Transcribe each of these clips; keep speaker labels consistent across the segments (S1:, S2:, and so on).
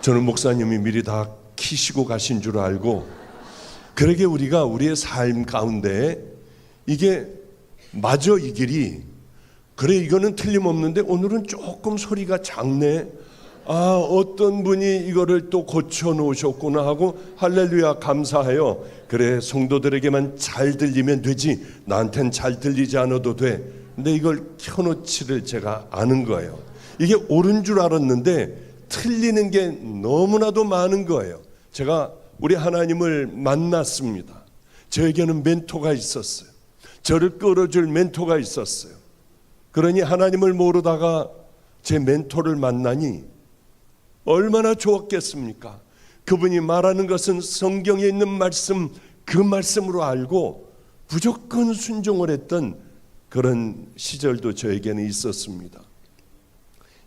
S1: 저는 목사님이 미리 다 키시고 가신 줄 알고, 그러게 우리가 우리의 삶 가운데 이게 마저 이 길이 그래 이거는 틀림없는데 오늘은 조금 소리가 작네, 어떤 분이 이거를 또 고쳐 놓으셨구나 하고 할렐루야 감사해요. 그래 성도들에게만 잘 들리면 되지 나한텐 잘 들리지 않아도 돼. 근데 이걸 켜놓지를 제가 아는 거예요. 이게 옳은 줄 알았는데 틀리는 게 너무나도 많은 거예요. 제가 우리 하나님을 만났습니다. 저에게는 멘토가 있었어요. 저를 끌어줄 멘토가 있었어요. 그러니 하나님을 모르다가 제 멘토를 만나니 얼마나 좋았겠습니까? 그분이 말하는 것은 성경에 있는 말씀, 그 말씀으로 알고 무조건 순종을 했던 그런 시절도 저에게는 있었습니다.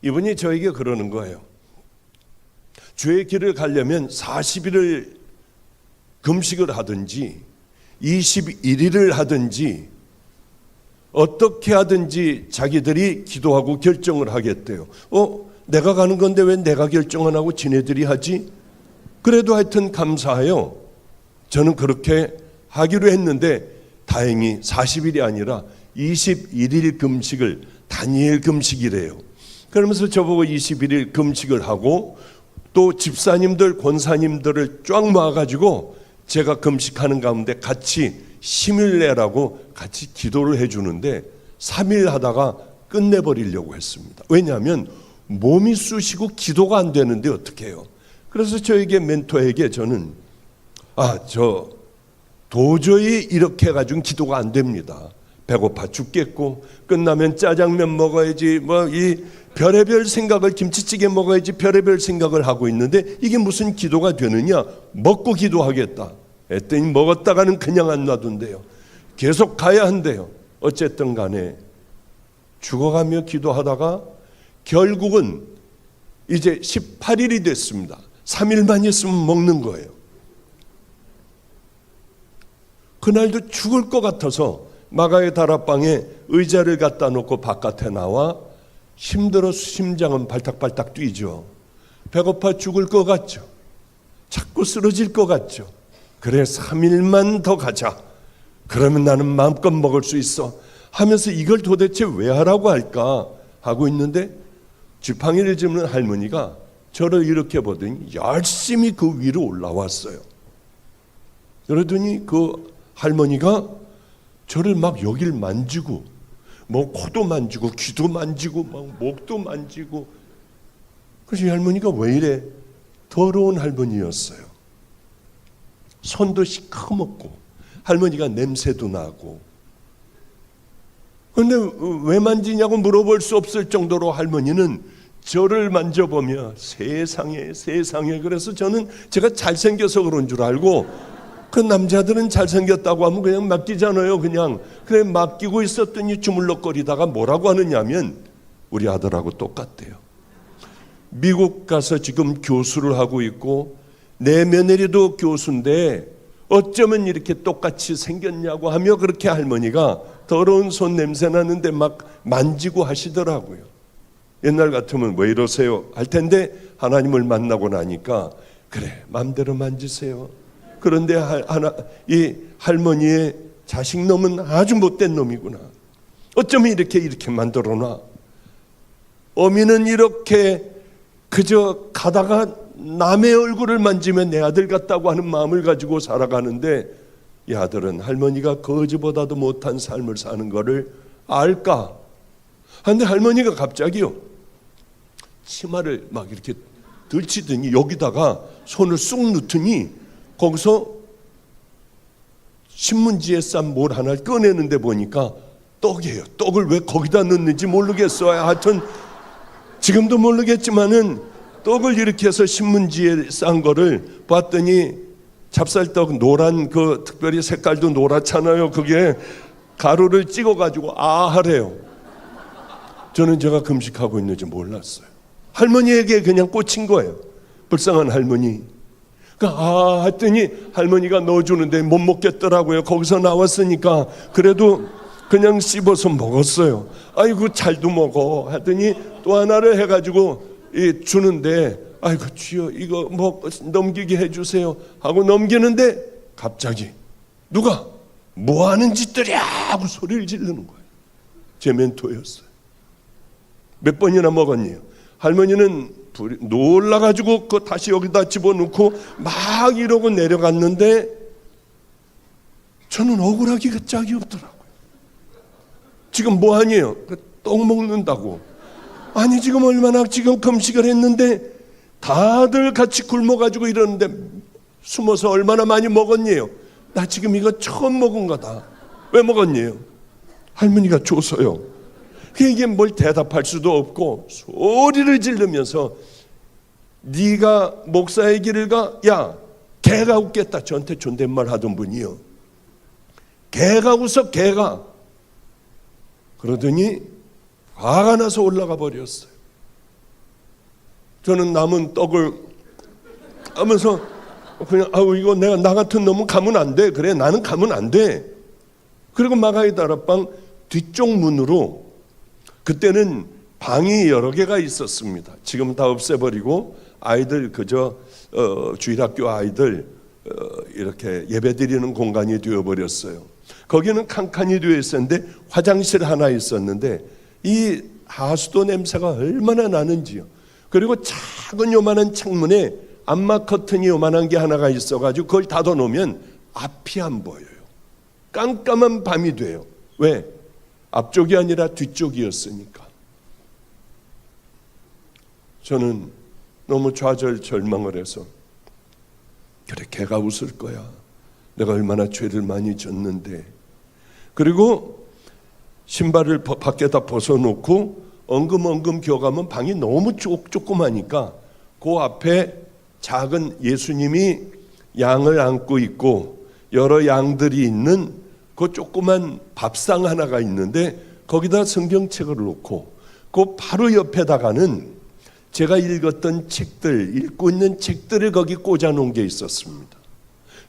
S1: 이분이 저에게 그러는 거예요. 주의 길을 가려면 40일을 금식을 하든지 21일을 하든지 어떻게 하든지 자기들이 기도하고 결정을 하겠대요. 내가 가는 건데 왜 내가 결정 안 하고 지네들이 하지? 그래도 하여튼 감사해요. 저는 그렇게 하기로 했는데 다행히 40일이 아니라 21일 금식을 다니엘 금식이래요. 그러면서 저보고 21일 금식을 하고 또 집사님들 권사님들을 쫙 모아가지고 제가 금식하는 가운데 같이 힘을 내라고 같이 기도를 해주는데 3일 하다가 끝내버리려고 했습니다. 왜냐하면 몸이 쑤시고 기도가 안 되는데 어떻게 해요? 그래서 저에게 멘토에게 저는 저 도저히 이렇게 해가지고 기도가 안 됩니다. 배고파 죽겠고 끝나면 짜장면 먹어야지 이 별의별 생각을 김치찌개 먹어야지 별의별 생각을 하고 있는데 이게 무슨 기도가 되느냐? 먹고 기도하겠다 했더니 먹었다가는 그냥 안 놔둔대요. 계속 가야 한대요. 어쨌든 간에 죽어가며 기도하다가 결국은 이제 18일이 됐습니다. 3일만 있으면 먹는 거예요. 그날도 죽을 것 같아서 마가의 다락방에 의자를 갖다 놓고 바깥에 나와 힘들어서 심장은 발딱발딱 뛰죠. 배고파 죽을 것 같죠. 자꾸 쓰러질 것 같죠. 그래 3일만 더 가자. 그러면 나는 마음껏 먹을 수 있어 하면서 이걸 도대체 왜 하라고 할까 하고 있는데 지팡이를 짚는 할머니가 저를 이렇게 보더니 열심히 그 위로 올라왔어요. 그러더니 그 할머니가 저를 막 여길 만지고 코도 만지고 귀도 만지고 목도 만지고. 그래서 이 할머니가 왜 이래? 더러운 할머니였어요. 손도 시커멓고 할머니가 냄새도 나고. 그런데 왜 만지냐고 물어볼 수 없을 정도로 할머니는 저를 만져보며 세상에 그래서 저는 제가 잘생겨서 그런 줄 알고 그 남자들은 잘생겼다고 하면 그냥 맡기잖아요. 그래 맡기고 있었더니 주물럭거리다가 뭐라고 하느냐면 우리 아들하고 똑같대요. 미국 가서 지금 교수를 하고 있고 내 며느리도 교수인데 어쩌면 이렇게 똑같이 생겼냐고 하며 그렇게 할머니가 더러운 손 냄새 나는데 막 만지고 하시더라고요. 옛날 같으면 왜 이러세요 할 텐데 하나님을 만나고 나니까 그래 마음대로 만지세요. 그런데 이 할머니의 자식놈은 아주 못된 놈이구나. 어쩌면 이렇게 만들어놔. 어미는 이렇게 그저 가다가 남의 얼굴을 만지면 내 아들 같다고 하는 마음을 가지고 살아가는데 이 아들은 할머니가 거지보다도 못한 삶을 사는 거를 알까? 그런데 할머니가 갑자기요 치마를 막 이렇게 들치더니 여기다가 손을 쑥 넣더니 거기서 신문지에 싼 뭘 하나를 꺼내는데 보니까 떡이에요. 떡을 왜 거기다 넣는지 모르겠어요. 하여튼 지금도 모르겠지만은 떡을 이렇게 해서 신문지에 싼 거를 봤더니 찹쌀떡 노란 특별히 색깔도 노랗잖아요. 그게 가루를 찍어가지고 하래요. 저는 제가 금식하고 있는지 몰랐어요. 할머니에게 그냥 꽂힌 거예요. 불쌍한 할머니. 했더니 할머니가 넣어주는데 못 먹겠더라고요. 거기서 나왔으니까 그래도 그냥 씹어서 먹었어요. 아이고 잘도 먹어 하더니 또 하나를 해가지고 주는데 아이고 주여 이거 뭐 넘기게 해주세요 하고 넘기는데 갑자기 누가 뭐 하는 짓들이야 하고 소리를 지르는 거예요. 제 멘토였어요. 몇 번이나 먹었니요. 할머니는 놀라가지고 그거 다시 여기다 집어넣고 막 이러고 내려갔는데 저는 억울하기가 짝이 없더라고요. 지금 뭐 하니요? 떡 먹는다고. 아니 지금 얼마나 지금 금식을 했는데 다들 같이 굶어가지고 이러는데 숨어서 얼마나 많이 먹었니요? 나 지금 이거 처음 먹은 거다. 왜 먹었니요? 할머니가 줘서요. 이게 뭘 대답할 수도 없고 소리를 지르면서 네가 목사의 길을 가? 야 개가 웃겠다. 저한테 존댓말 하던 분이요. 개가 웃어 개가. 그러더니 화가 나서 올라가 버렸어요. 저는 남은 떡을 하면서 그냥 아우 이거 내가 나 같은 놈은 가면 안 돼. 그래 나는 가면 안 돼. 그리고 마가이 다락방 뒤쪽 문으로 그때는 방이 여러 개가 있었습니다. 지금 다 없애버리고 아이들 그저 주일학교 아이들 이렇게 예배드리는 공간이 되어버렸어요. 거기는 칸칸이 되어 있었는데 화장실 하나 있었는데 이 하수도 냄새가 얼마나 나는지요. 그리고 작은 요만한 창문에 암막 커튼이 요만한 게 하나가 있어가지고 그걸 닫아놓으면 앞이 안 보여요. 깜깜한 밤이 돼요. 왜? 앞쪽이 아니라 뒤쪽이었으니까. 저는 너무 좌절절망을 해서 그래 걔가 웃을 거야. 내가 얼마나 죄를 많이 졌는데. 그리고 신발을 밖에다 벗어놓고 엉금엉금 기어가면 방이 너무 조그마니까 그 앞에 작은 예수님이 양을 안고 있고 여러 양들이 있는 그 조그만 밥상 하나가 있는데 거기다 성경책을 놓고 그 바로 옆에다가는 제가 읽었던 책들, 읽고 있는 책들을 거기 꽂아놓은 게 있었습니다.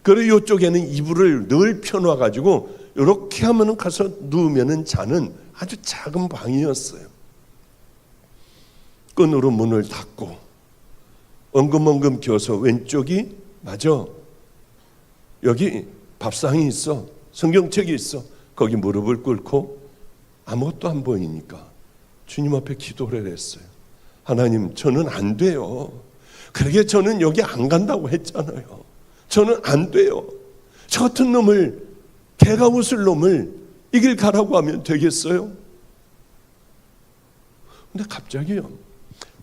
S1: 그리고 이쪽에는 이불을 늘 펴놔가지고 이렇게 하면 가서 누우면 자는 아주 작은 방이었어요. 끈으로 문을 닫고 엉금엉금 기어서 왼쪽이 맞아. 여기 밥상이 있어. 성경책이 있어. 거기 무릎을 꿇고 아무것도 안 보이니까 주님 앞에 기도를 했어요. 하나님 저는 안 돼요. 그러게 저는 여기 안 간다고 했잖아요. 저는 안 돼요. 저 같은 놈을 개가 웃을 놈을 이 길 가라고 하면 되겠어요? 근데 갑자기요.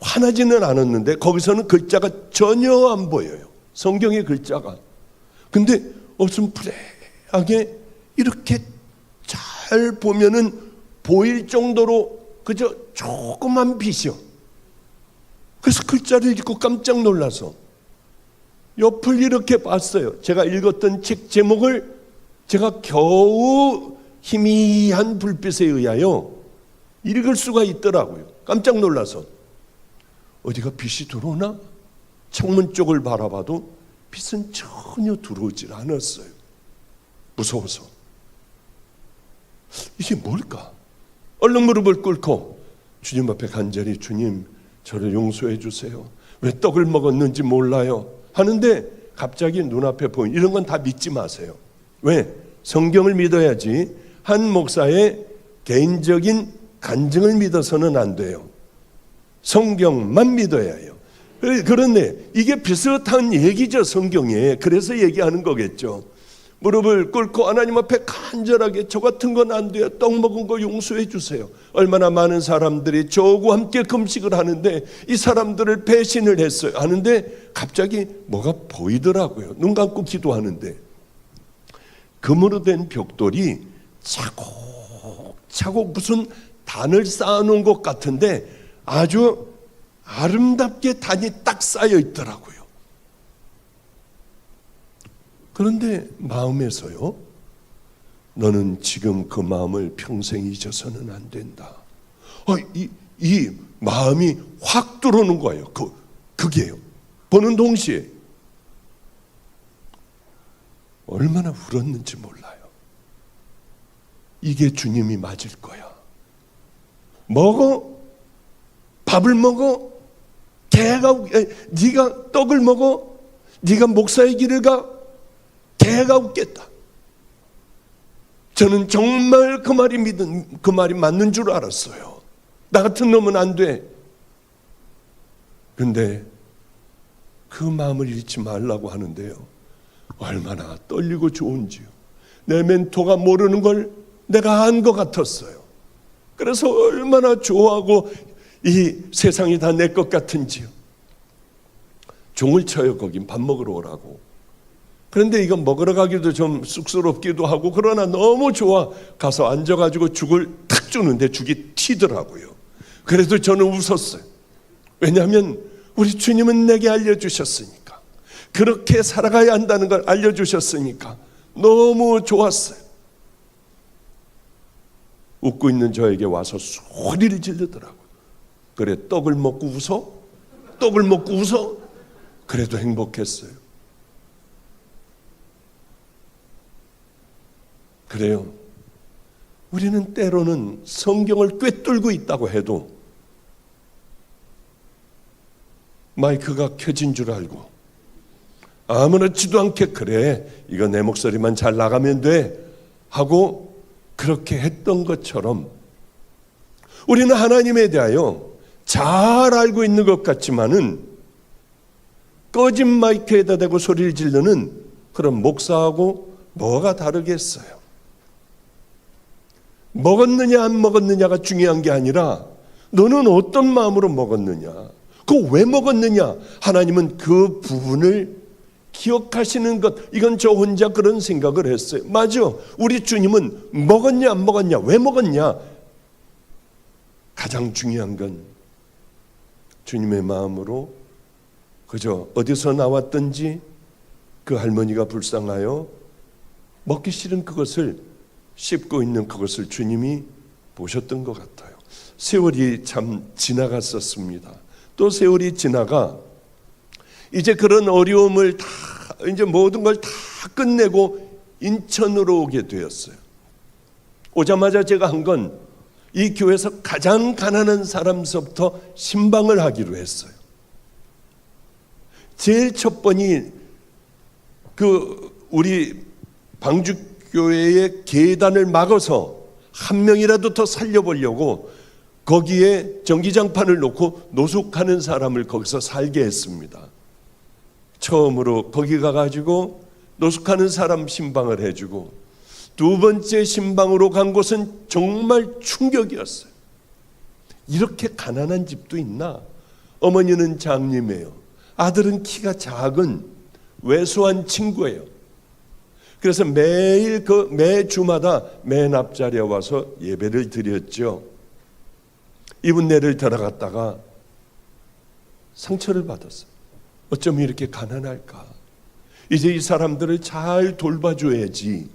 S1: 화나지는 않았는데 거기서는 글자가 전혀 안 보여요. 성경의 글자가. 근데 어슴푸레하게 이렇게 잘 보면은 보일 정도로 그저 조그만 빛이요. 그래서 글자를 읽고 깜짝 놀라서 옆을 이렇게 봤어요. 제가 읽었던 책 제목을 제가 겨우 희미한 불빛에 의하여 읽을 수가 있더라고요. 깜짝 놀라서 어디가 빛이 들어오나? 창문 쪽을 바라봐도 빛은 전혀 들어오질 않았어요. 무서워서. 이게 뭘까? 얼른 무릎을 꿇고 주님 앞에 간절히 주님 저를 용서해 주세요. 왜 떡을 먹었는지 몰라요. 하는데 갑자기 눈앞에 보인 이런 건 다 믿지 마세요. 왜? 성경을 믿어야지 한 목사의 개인적인 간증을 믿어서는 안 돼요. 성경만 믿어야 해요. 그런데 이게 비슷한 얘기죠. 성경에. 그래서 얘기하는 거겠죠. 무릎을 꿇고 하나님 앞에 간절하게 저 같은 건 안 돼요. 떡 먹은 거 용서해 주세요. 얼마나 많은 사람들이 저하고 함께 금식을 하는데 이 사람들을 배신을 했어요. 하는데 갑자기 뭐가 보이더라고요. 눈 감고 기도하는데 금으로 된 벽돌이 차곡차곡 무슨 단을 쌓아놓은 것 같은데 아주 아름답게 단이 딱 쌓여 있더라고요. 그런데 마음에서요, 너는 지금 그 마음을 평생 잊어서는 안 된다. 이 마음이 확 들어오는 거예요. 그게요. 보는 동시에 얼마나 울었는지 몰라요. 이게 주님이 맞을 거야. 먹어? 밥을 먹어? 네가 떡을 먹어? 네가 목사의 길을 가? 개가 웃겠다. 저는 정말 그 말이 맞는 줄 알았어요. 나 같은 놈은 안 돼. 근데 그 마음을 잃지 말라고 하는데요, 얼마나 떨리고 좋은지요. 내 멘토가 모르는 걸 내가 안 것 같았어요. 그래서 얼마나 좋아하고 이 세상이 다 내 것 같은지요. 종을 쳐요. 거긴 밥 먹으러 오라고. 그런데 이거 먹으러 가기도 좀 쑥스럽기도 하고, 그러나 너무 좋아. 가서 앉아가지고 죽을 탁 주는데 죽이 튀더라고요. 그래도 저는 웃었어요. 왜냐하면 우리 주님은 내게 알려주셨으니까, 그렇게 살아가야 한다는 걸 알려주셨으니까 너무 좋았어요. 웃고 있는 저에게 와서 소리를 지르더라고요. 그래, 떡을 먹고 웃어? 떡을 먹고 웃어? 그래도 행복했어요. 그래요. 우리는 때로는 성경을 꿰뚫고 있다고 해도 마이크가 켜진 줄 알고 아무렇지도 않게, 그래, 이거 내 목소리만 잘 나가면 돼 하고 그렇게 했던 것처럼, 우리는 하나님에 대하여 잘 알고 있는 것 같지만은 꺼진 마이크에다 대고 소리를 지르는 그런 목사하고 뭐가 다르겠어요. 먹었느냐 안 먹었느냐가 중요한 게 아니라 너는 어떤 마음으로 먹었느냐, 그거 왜 먹었느냐. 하나님은 그 부분을 기억하시는 것, 이건 저 혼자 그런 생각을 했어요. 맞아, 우리 주님은 먹었냐 안 먹었냐, 왜 먹었냐. 가장 중요한 건 주님의 마음으로 그저 어디서 나왔든지 그 할머니가 불쌍하여 먹기 싫은 그것을 씹고 있는 그것을 주님이 보셨던 것 같아요. 세월이 참 지나갔었습니다. 또 세월이 지나가 이제 그런 어려움을 다, 이제 모든 걸 다 끝내고 인천으로 오게 되었어요. 오자마자 제가 한 건 이 교회에서 가장 가난한 사람서부터 신방을 하기로 했어요. 제일 첫 번이 그 우리 방주교회의 계단을 막아서 한 명이라도 더 살려보려고 거기에 전기장판을 놓고 노숙하는 사람을 거기서 살게 했습니다. 처음으로 거기 가가지고 노숙하는 사람 신방을 해주고, 두 번째 신방으로 간 곳은 정말 충격이었어요. 이렇게 가난한 집도 있나? 어머니는 장님이에요. 아들은 키가 작은 왜소한 친구예요. 그래서 매일 매 주마다 맨 앞자리에 와서 예배를 드렸죠. 이분 내를 들어갔다가 상처를 받았어요. 어쩜 이렇게 가난할까? 이제 이 사람들을 잘 돌봐줘야지.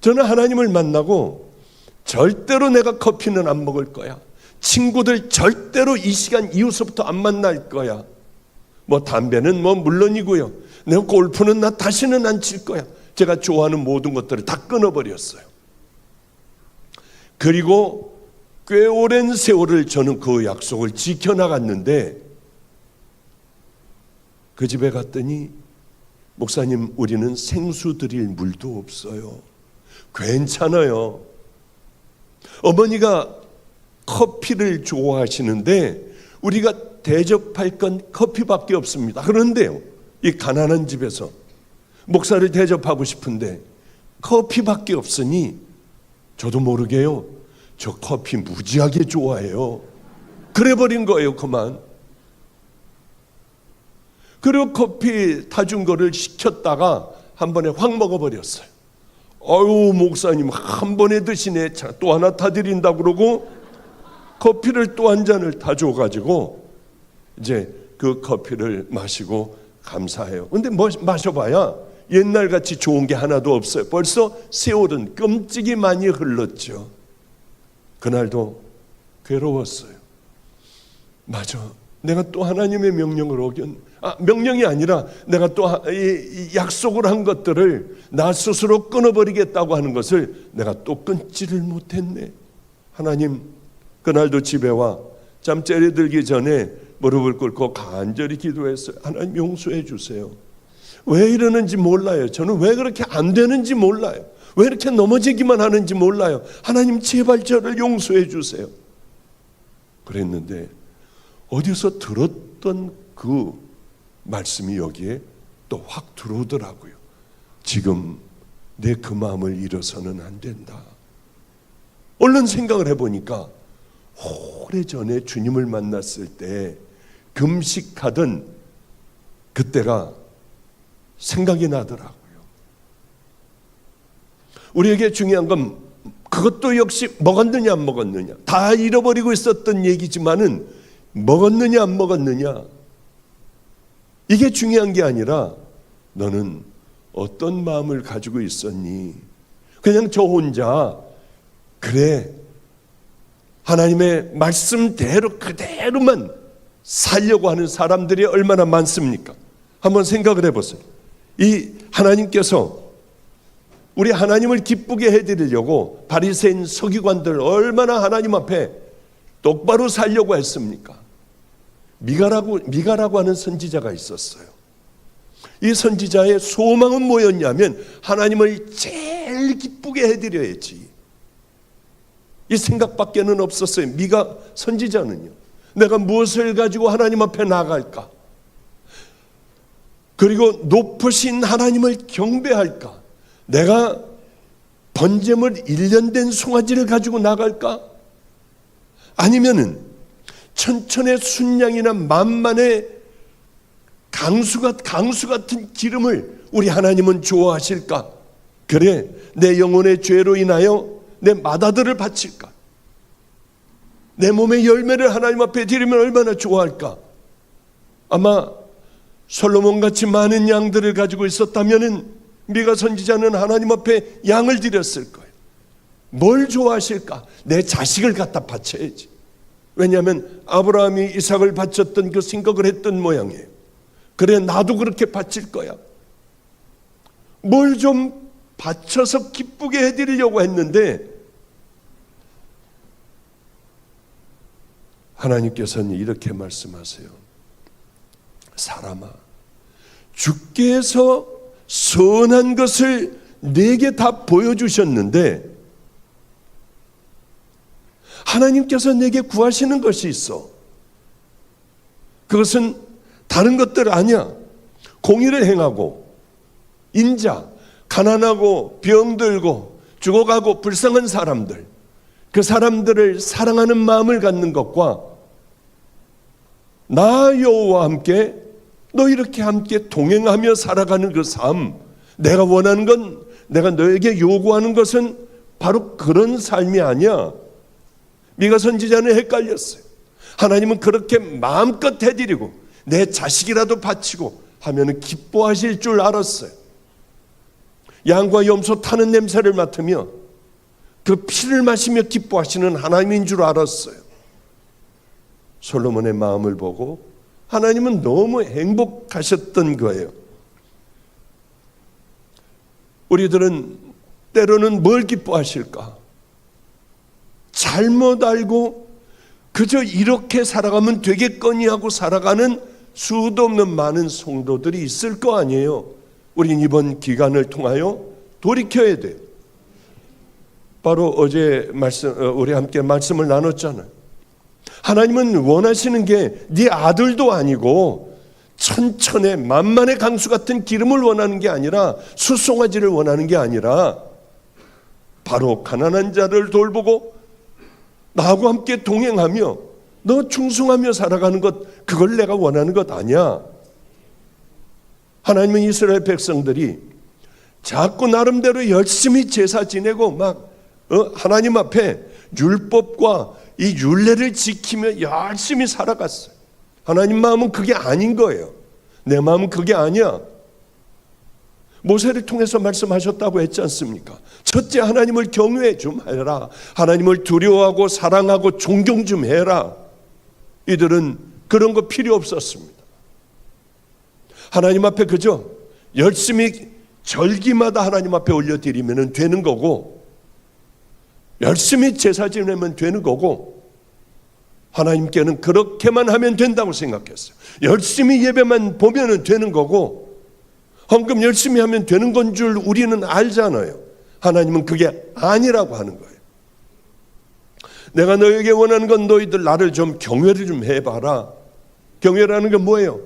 S1: 저는 하나님을 만나고 절대로 내가 커피는 안 먹을 거야. 친구들 절대로 이 시간 이후서부터 안 만날 거야. 뭐 담배는 뭐 물론이고요. 내가 골프는 나 다시는 안 칠 거야. 제가 좋아하는 모든 것들을 다 끊어버렸어요. 그리고 꽤 오랜 세월을 저는 그 약속을 지켜나갔는데, 그 집에 갔더니 목사님, 우리는 생수 드릴 물도 없어요. 괜찮아요. 어머니가 커피를 좋아하시는데 우리가 대접할 건 커피밖에 없습니다. 그런데요, 이 가난한 집에서 목사를 대접하고 싶은데 커피밖에 없으니 저도 모르게요, 저 커피 무지하게 좋아해요. 그래버린 거예요. 그만. 그리고 커피 타준 거를 시켰다가 한 번에 확 먹어버렸어요. 아유, 목사님 한 번에 드시네. 자, 또 하나 타드린다 그러고 커피를 또 한 잔을 타줘가지고 이제 그 커피를 마시고 감사해요. 근데 뭐 마셔봐야 옛날같이 좋은 게 하나도 없어요. 벌써 세월은 끔찍이 많이 흘렀죠. 그날도 괴로웠어요. 맞아, 내가 또 하나님의 명령을 명령이 아니라 내가 또 약속을 한 것들을 나 스스로 끊어버리겠다고 하는 것을 내가 또 끊지를 못했네. 하나님, 그날도 집에 와 잠자리 들기 전에 무릎을 꿇고 간절히 기도했어요. 하나님 용서해 주세요. 왜 이러는지 몰라요. 저는 왜 그렇게 안 되는지 몰라요. 왜 이렇게 넘어지기만 하는지 몰라요. 하나님 제발 저를 용서해 주세요. 그랬는데 어디서 들었던 그 말씀이 여기에 또 확 들어오더라고요. 지금 내 그 마음을 잃어서는 안 된다. 얼른 생각을 해보니까 오래전에 주님을 만났을 때 금식하던 그때가 생각이 나더라고요. 우리에게 중요한 건 그것도 역시 먹었느냐 안 먹었느냐, 다 잃어버리고 있었던 얘기지만은 먹었느냐 안 먹었느냐, 이게 중요한 게 아니라 너는 어떤 마음을 가지고 있었니? 그냥 저 혼자 그래 하나님의 말씀대로 그대로만 살려고 하는 사람들이 얼마나 많습니까? 한번 생각을 해보세요. 이 하나님께서 우리 하나님을 기쁘게 해드리려고 바리새인 서기관들 얼마나 하나님 앞에 똑바로 살려고 했습니까? 미가라고 하는 선지자가 있었어요. 이 선지자의 소망은 뭐였냐면 하나님을 제일 기쁘게 해드려야지, 이 생각밖에는 없었어요. 미가 선지자는요, 내가 무엇을 가지고 하나님 앞에 나갈까, 그리고 높으신 하나님을 경배할까, 내가 번제물 1년 된 송아지를 가지고 나갈까, 아니면은 천천의 순양이나 만만의 강수 같은 기름을 우리 하나님은 좋아하실까? 그래 내 영혼의 죄로 인하여 내 맏아들을 바칠까? 내 몸의 열매를 하나님 앞에 드리면 얼마나 좋아할까? 아마 솔로몬같이 많은 양들을 가지고 있었다면 미가 선지자는 하나님 앞에 양을 드렸을 거예요. 뭘 좋아하실까? 내 자식을 갖다 바쳐야지. 왜냐하면 아브라함이 이삭을 바쳤던 그 생각을 했던 모양이에요. 그래 나도 그렇게 바칠 거야. 뭘 좀 바쳐서 기쁘게 해드리려고 했는데 하나님께서는 이렇게 말씀하세요. 사람아, 주께서 선한 것을 내게 다 보여주셨는데 하나님께서 내게 구하시는 것이 있어. 그것은 다른 것들 아니야. 공의를 행하고 인자, 가난하고 병들고 죽어가고 불쌍한 사람들, 그 사람들을 사랑하는 마음을 갖는 것과 나 여호와와 함께 너 이렇게 함께 동행하며 살아가는 그 삶, 내가 원하는 건, 내가 너에게 요구하는 것은 바로 그런 삶이 아니야. 미가 선지자는 헷갈렸어요. 하나님은 그렇게 마음껏 해드리고 내 자식이라도 바치고 하면 기뻐하실 줄 알았어요. 양과 염소 타는 냄새를 맡으며 그 피를 마시며 기뻐하시는 하나님인 줄 알았어요. 솔로몬의 마음을 보고 하나님은 너무 행복하셨던 거예요. 우리들은 때로는 뭘 기뻐하실까? 잘못 알고 그저 이렇게 살아가면 되겠거니 하고 살아가는 수도 없는 많은 성도들이 있을 거 아니에요. 우린 이번 기간을 통하여 돌이켜야 돼요. 바로 어제 우리 함께 말씀을 나눴잖아요. 하나님은 원하시는 게 네 아들도 아니고 천천의 만만의 강수 같은 기름을 원하는 게 아니라, 수송아지를 원하는 게 아니라 바로 가난한 자를 돌보고 나하고 함께 동행하며 너 충성하며 살아가는 것, 그걸 내가 원하는 것 아니야. 하나님은 이스라엘 백성들이 자꾸 나름대로 열심히 제사 지내고 막 하나님 앞에 율법과 이 율례를 지키며 열심히 살아갔어요. 하나님 마음은 그게 아닌 거예요. 내 마음은 그게 아니야. 모세를 통해서 말씀하셨다고 했지 않습니까? 첫째, 하나님을 경외 좀 해라. 하나님을 두려워하고 사랑하고 존경 좀 해라. 이들은 그런 거 필요 없었습니다. 하나님 앞에 그저 열심히 절기마다 하나님 앞에 올려드리면 되는 거고, 열심히 제사 지내면 되는 거고, 하나님께는 그렇게만 하면 된다고 생각했어요. 열심히 예배만 보면 되는 거고 헌금 열심히 하면 되는 건 줄 우리는 알잖아요. 하나님은 그게 아니라고 하는 거예요. 내가 너에게 원하는 건 너희들 나를 좀 경외를 좀 해봐라. 경외라는 게 뭐예요?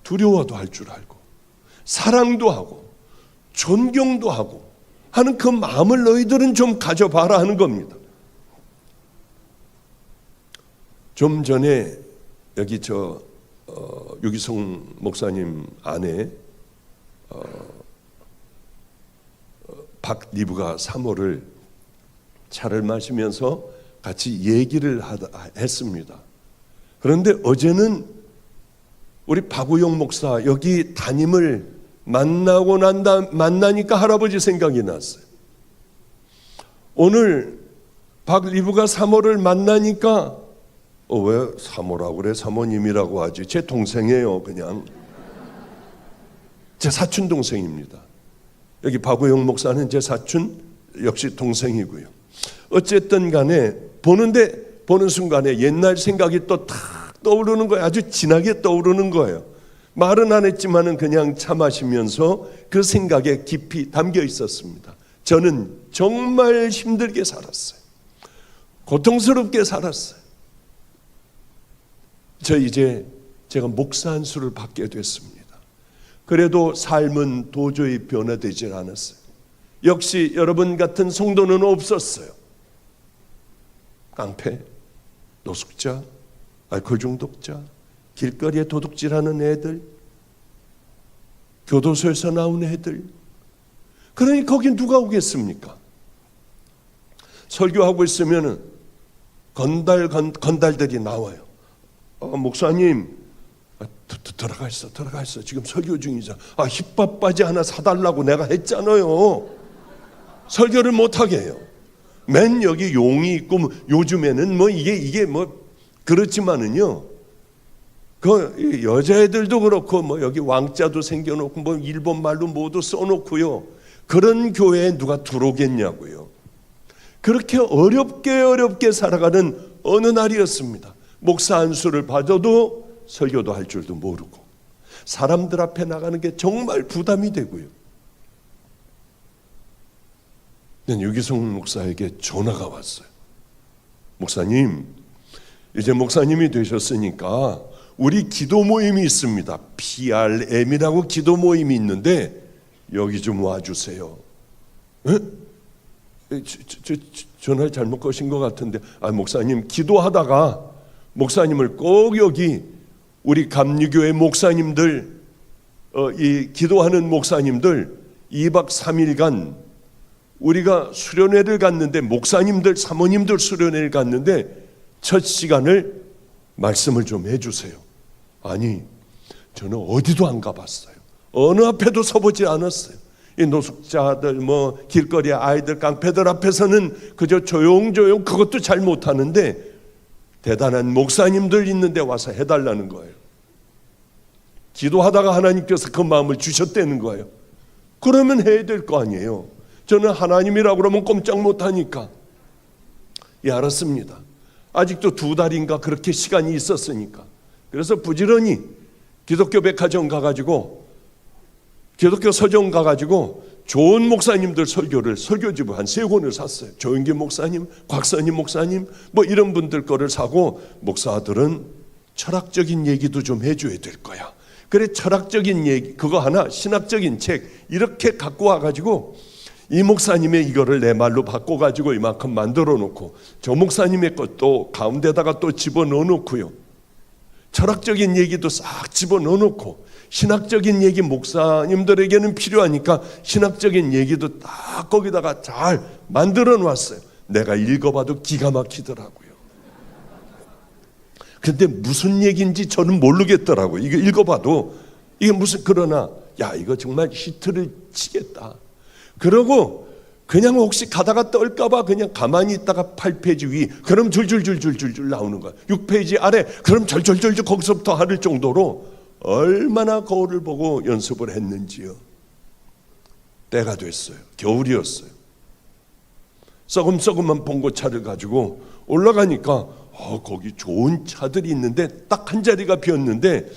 S1: 두려워도 할 줄 알고 사랑도 하고 존경도 하고 하는 그 마음을 너희들은 좀 가져봐라 하는 겁니다. 좀 전에 여기 유기성 목사님 아내 박리브가 사모를 차를 마시면서 같이 얘기를 했습니다. 그런데 어제는 우리 박우영 목사 여기 담임을 만나니까 할아버지 생각이 났어요. 오늘 박리브가 사모를 만나니까 왜 사모라고 그래? 사모님이라고 하지. 제 동생이에요. 그냥 제 사촌 동생입니다. 여기 박우영 목사는 제 사촌 역시 동생이고요. 어쨌든 간에 보는 순간에 옛날 생각이 또 탁 떠오르는 거예요. 아주 진하게 떠오르는 거예요. 말은 안 했지만은 그냥 차 마시면서 그 생각에 깊이 담겨 있었습니다. 저는 정말 힘들게 살았어요. 고통스럽게 살았어요. 제가 목사 한 수를 받게 됐습니다. 그래도 삶은 도저히 변화되질 않았어요. 역시 여러분 같은 성도는 없었어요. 깡패, 노숙자, 알코올 중독자, 길거리에 도둑질하는 애들, 교도소에서 나온 애들. 그러니 거긴 누가 오겠습니까? 설교하고 있으면 건달들이 나와요. 목사님, 들어가 있어. 지금 설교 중이잖아. 힙합 바지 하나 사달라고 내가 했잖아요. 설교를 못하게 해요. 맨 여기 용이 있고 요즘에는 이게 그렇지만은요. 그 여자애들도 그렇고 여기 왕자도 생겨놓고 일본 말로 모두 써놓고요. 그런 교회에 누가 들어오겠냐고요. 그렇게 어렵게 살아가는 어느 날이었습니다. 목사 한 수를 받아도 설교도 할 줄도 모르고 사람들 앞에 나가는 게 정말 부담이 되고요. 유기성 목사에게 전화가 왔어요. 목사님, 이제 목사님이 되셨으니까 우리 기도 모임이 있습니다. PRM이라고 기도 모임이 있는데 여기 좀 와주세요. 전화를 잘못 거신 것 같은데 목사님 기도하다가 목사님을 꼭 여기 우리 감리교회 목사님들 이 기도하는 목사님들 2박 3일간 우리가 수련회를 갔는데 목사님들 사모님들 수련회를 갔는데 첫 시간을 말씀을 좀 해주세요. 아니 저는 어디도 안 가봤어요. 어느 앞에도 서보지 않았어요. 이 노숙자들 길거리 아이들 깡패들 앞에서는 그저 조용조용 그것도 잘 못하는데 대단한 목사님들 있는데 와서 해달라는 거예요. 기도하다가 하나님께서 그 마음을 주셨다는 거예요. 그러면 해야 될 거 아니에요. 저는 하나님이라고 그러면 꼼짝 못하니까 알았습니다. 아직도 2달인가 그렇게 시간이 있었으니까 그래서 부지런히 기독교 백화점 가가지고 기독교 서점 가가지고 좋은 목사님들 설교집을 한 3권을 샀어요. 조영기 목사님, 곽선희 목사님 이런 분들 거를 사고 목사들은 철학적인 얘기도 좀 해줘야 될 거야. 그래 철학적인 얘기 그거 하나 신학적인 책 이렇게 갖고 와가지고 이 목사님의 이거를 내 말로 바꿔가지고 이만큼 만들어 놓고 저 목사님의 것도 가운데다가 또 집어넣어 놓고요. 철학적인 얘기도 싹 집어넣어 놓고 신학적인 얘기 목사님들에게는 필요하니까 신학적인 얘기도 딱 거기다가 잘 만들어 놨어요. 내가 읽어봐도 기가 막히더라고요. 근데 무슨 얘기인지 저는 모르겠더라고요. 이거 읽어봐도 이게 그러나 이거 정말 히트를 치겠다. 그러고 그냥 혹시 가다가 떨까봐 그냥 가만히 있다가 8페이지 위 그럼 줄줄줄줄줄줄 나오는 거야. 6페이지 아래 그럼 절절절절 거기서부터 하를 정도로 얼마나 거울을 보고 연습을 했는지요. 때가 됐어요. 겨울이었어요. 썩음썩음한 봉고차를 가지고 올라가니까 거기 좋은 차들이 있는데 딱 한 자리가 비었는데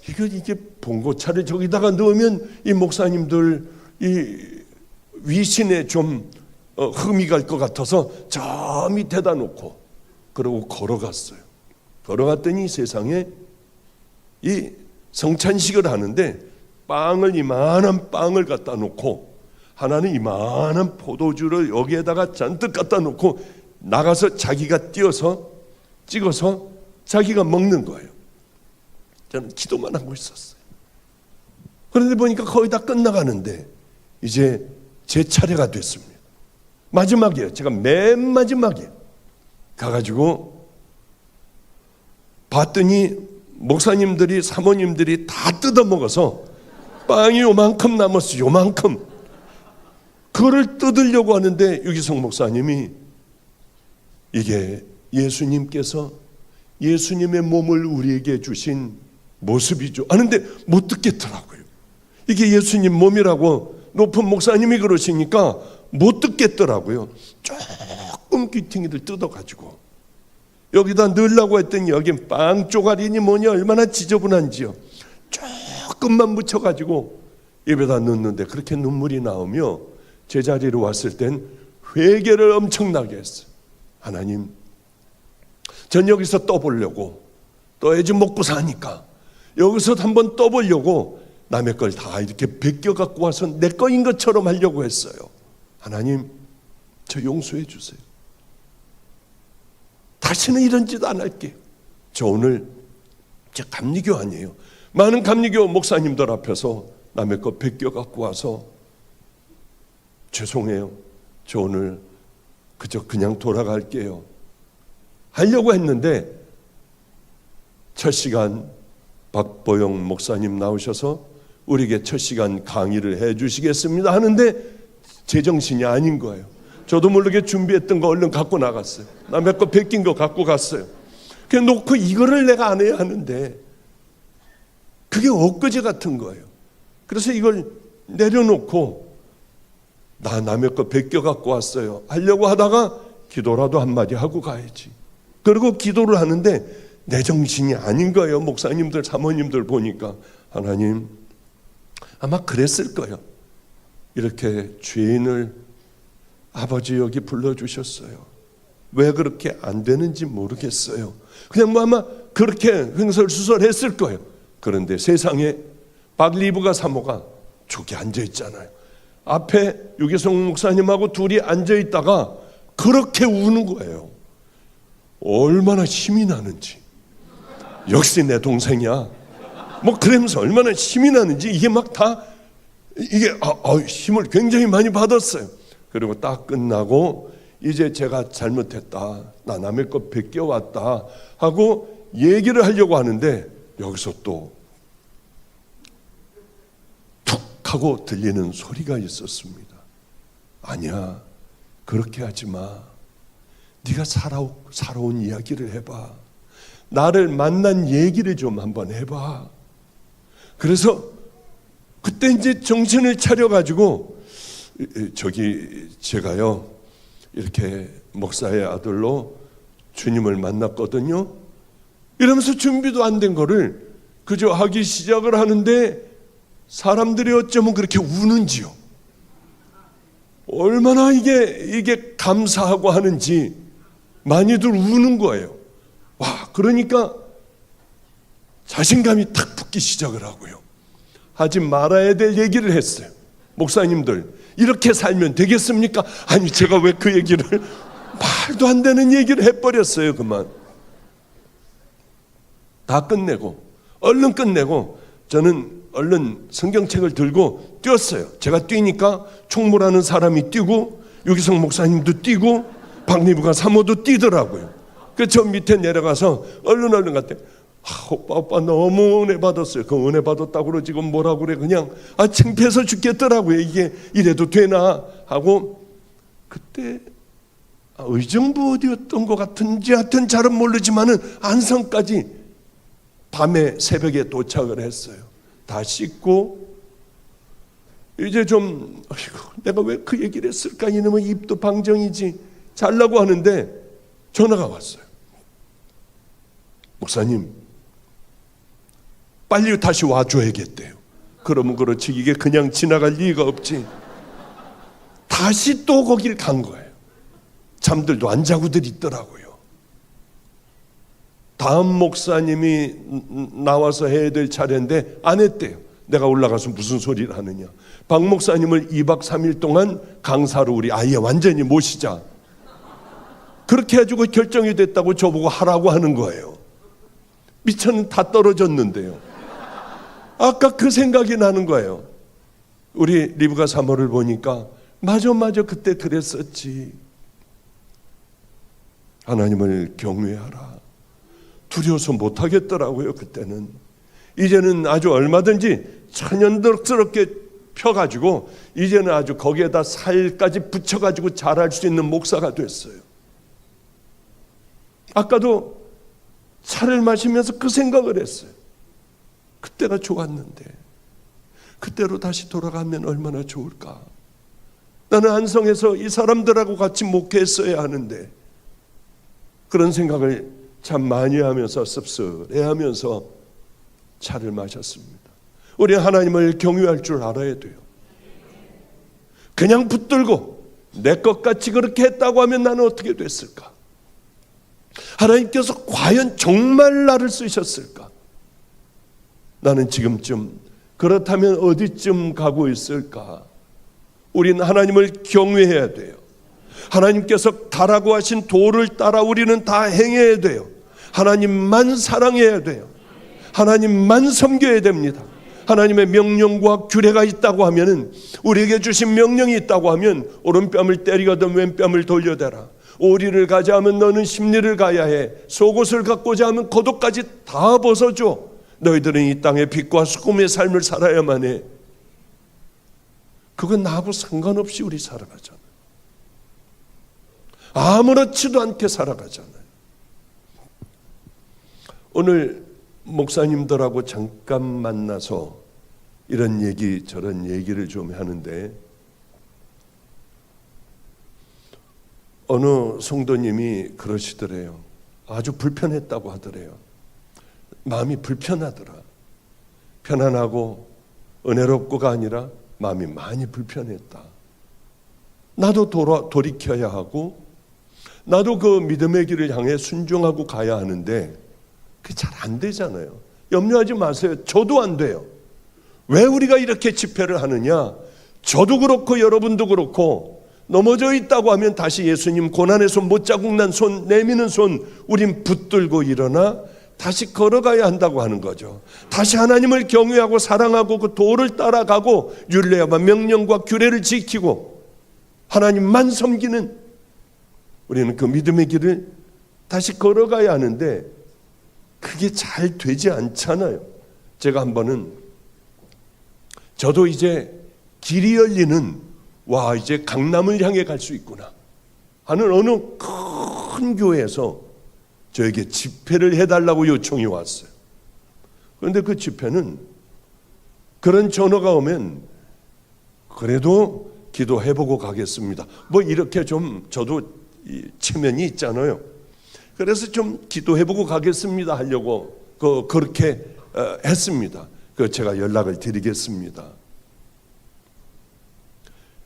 S1: 이게 봉고차를 저기다가 넣으면 이 목사님들 이 위신에 좀 흠이 갈 것 같아서 저 밑에다 놓고 그러고 걸어갔어요. 걸어갔더니 세상에 이 성찬식을 하는데 이만한 빵을 갖다 놓고 하나는 이만한 포도주를 여기에다가 잔뜩 갖다 놓고 나가서 자기가 띄어서 찍어서 자기가 먹는 거예요. 저는 기도만 하고 있었어요. 그런데 보니까 거의 다 끝나가는데 이제 제 차례가 됐습니다. 마지막이에요. 제가 맨 마지막이에요. 가가지고 봤더니 목사님들이 사모님들이 다 뜯어먹어서 빵이 요만큼 남았어요. 요만큼. 그거를 뜯으려고 하는데 유기성 목사님이 이게 예수님께서 예수님의 몸을 우리에게 주신 모습이죠 하는데 못 듣겠더라고요. 이게 예수님 몸이라고 높은 목사님이 그러시니까 못 듣겠더라고요. 조금 귀퉁이를 뜯어가지고 여기다 넣으려고 했더니 여긴 빵 쪼가리니 뭐니 얼마나 지저분한지요. 조금만 묻혀가지고 입에다 넣는데 그렇게 눈물이 나오며 제자리로 왔을 땐 회개를 엄청나게 했어요. 하나님, 전 여기서 떠보려고 떠야지 먹고 사니까 여기서 한번 떠보려고 남의 걸 다 이렇게 베껴 갖고 와서 내 거인 것처럼 하려고 했어요. 하나님, 저 용서해 주세요. 다시는 이런 짓 안 할게요. 저 오늘 제 감리교환이에요. 많은 감리교 목사님들 앞에서 남의 거 베껴 갖고 와서 죄송해요. 저 오늘 그냥 돌아갈게요. 하려고 했는데 첫 시간 박보영 목사님 나오셔서 우리에게 첫 시간 강의를 해 주시겠습니다 하는데 제정신이 아닌 거예요. 저도 모르게 준비했던 거 얼른 갖고 나갔어요. 남의 거 베낀 거 갖고 갔어요. 그냥 놓고 이거를 내가 안 해야 하는데 그게 엊그제 같은 거예요. 그래서 이걸 내려놓고 나 남의 거 베껴 갖고 왔어요 하려고 하다가 기도라도 한마디 하고 가야지. 그리고 기도를 하는데 내 정신이 아닌 거예요. 목사님들 사모님들 보니까 하나님 아마 그랬을 거예요. 이렇게 죄인을 아버지 여기 불러주셨어요. 왜 그렇게 안 되는지 모르겠어요. 그냥 아마 그렇게 횡설수설했을 거예요. 그런데 세상에 박리브가 사모가 저기 앉아있잖아요. 앞에 유기성 목사님하고 둘이 앉아있다가 그렇게 우는 거예요. 얼마나 힘이 나는지. 역시 내 동생이야. 뭐 그러면서 얼마나 힘이 나는지 이게 막 다 이게 힘을 굉장히 많이 받았어요. 그리고 딱 끝나고 이제 제가 잘못했다. 나 남의 것 베껴왔다 하고 얘기를 하려고 하는데 여기서 또 툭 하고 들리는 소리가 있었습니다. 아니야. 그렇게 하지 마. 네가 살아온 이야기를 해봐. 나를 만난 얘기를 좀 한번 해봐. 그래서 그때 이제 정신을 차려가지고 저기 제가요 이렇게 목사의 아들로 주님을 만났거든요. 이러면서 준비도 안 된 거를 그저 하기 시작을 하는데 사람들이 어쩌면 그렇게 우는지요. 얼마나 이게 감사하고 하는지 많이들 우는 거예요. 와, 그러니까 자신감이 탁 붙기 시작을 하고요. 하지 말아야 될 얘기를 했어요. 목사님들 이렇게 살면 되겠습니까? 아니 제가 왜 그 얘기를 말도 안 되는 얘기를 해버렸어요. 그만 다 끝내고 얼른 끝내고 저는 얼른 성경책을 들고 뛰었어요. 제가 뛰니까 총무라는 사람이 뛰고 유기성 목사님도 뛰고 박리부가 사모도 뛰더라고요. 그래서 저 밑에 내려가서 얼른 갔대. 오빠 너무 은혜 받았어요. 그 은혜 받았다고 그러지 지금 뭐라고 그래. 그냥 창피해서 죽겠더라고요. 이게 이래도 되나 하고 그때 의정부 어디였던 것 같은지 하여튼 잘은 모르지만은 안성까지 밤에 새벽에 도착을 했어요. 다 씻고 이제 좀 내가 왜 그 얘기를 했을까. 이놈의 입도 방정이지 잘라고 하는데 전화가 왔어요. 목사님, 빨리 다시 와줘야겠대요. 그러면 그렇지, 이게 그냥 지나갈 리가 없지. 다시 또 거길 간 거예요. 잠들도 안 자고들 있더라고요. 다음 목사님이 나와서 해야 될 차례인데 안 했대요. 내가 올라가서 무슨 소리를 하느냐. 박 목사님을 2박 3일 동안 강사로 우리 아예 완전히 모시자. 그렇게 해가지고 결정이 됐다고 저보고 하라고 하는 거예요. 미천은 다 떨어졌는데요. 아까 그 생각이 나는 거예요. 우리 리브가 사모를 보니까 맞아 그때 그랬었지. 하나님을 경외하라. 두려워서 못하겠더라고요. 그때는. 이제는 아주 얼마든지 천연덕스럽게 펴가지고 이제는 아주 거기에다 살까지 붙여가지고 잘할 수 있는 목사가 됐어요. 아까도 차를 마시면서 그 생각을 했어요. 그때가 좋았는데 그때로 다시 돌아가면 얼마나 좋을까. 나는 안성에서 이 사람들하고 같이 목회했어야 하는데, 그런 생각을 참 많이 하면서 씁쓸해하면서 차를 마셨습니다. 우리 하나님을 경외할 줄 알아야 돼요. 그냥 붙들고 내 것같이 그렇게 했다고 하면 나는 어떻게 됐을까? 하나님께서 과연 정말 나를 쓰셨을까? 나는 지금쯤, 그렇다면 어디쯤 가고 있을까? 우리는 하나님을 경외해야 돼요. 하나님께서 가라고 하신 도를 따라 우리는 다 행해야 돼요. 하나님만 사랑해야 돼요. 하나님만 섬겨야 됩니다. 하나님의 명령과 규례가 있다고 하면, 우리에게 주신 명령이 있다고 하면 오른뺨을 때리거든 왼뺨을 돌려대라. 오리를 가자 하면 너는 십리를 가야 해. 속옷을 갖고자 하면 겉옷까지 다 벗어줘. 너희들은 이 땅의 빛과 소금의 삶을 살아야만 해. 그건 나하고 상관없이 우리 살아가잖아요. 아무렇지도 않게 살아가잖아요. 오늘 목사님들하고 잠깐 만나서 이런 얘기 저런 얘기를 좀 하는데, 어느 성도님이 그러시더래요. 아주 불편했다고 하더래요. 마음이 불편하더라. 편안하고 은혜롭고가 아니라 마음이 많이 불편했다. 나도 돌이켜야 하고 나도 그 믿음의 길을 향해 순종하고 가야 하는데 그게 잘 안 되잖아요. 염려하지 마세요. 저도 안 돼요. 왜 우리가 이렇게 집회를 하느냐? 저도 그렇고 여러분도 그렇고 넘어져 있다고 하면 다시 예수님 고난에서 못 자국 난 손 내미는 손 우린 붙들고 일어나 다시 걸어가야 한다고 하는 거죠. 다시 하나님을 경외하고 사랑하고 그 도를 따라가고 율례와 명령과 규례를 지키고 하나님만 섬기는, 우리는 그 믿음의 길을 다시 걸어가야 하는데 그게 잘 되지 않잖아요. 제가 한 번은 저도 이제 길이 열리는, 와 이제 강남을 향해 갈 수 있구나 하는 어느 큰 교회에서 저에게 집회를 해달라고 요청이 왔어요. 그런데 그 집회는 그런 전화가 오면 그래도 기도해보고 가겠습니다. 뭐 이렇게 좀 저도 체면이 있잖아요. 그래서 좀 기도해보고 가겠습니다 하려고 그렇게 했습니다. 제가 연락을 드리겠습니다.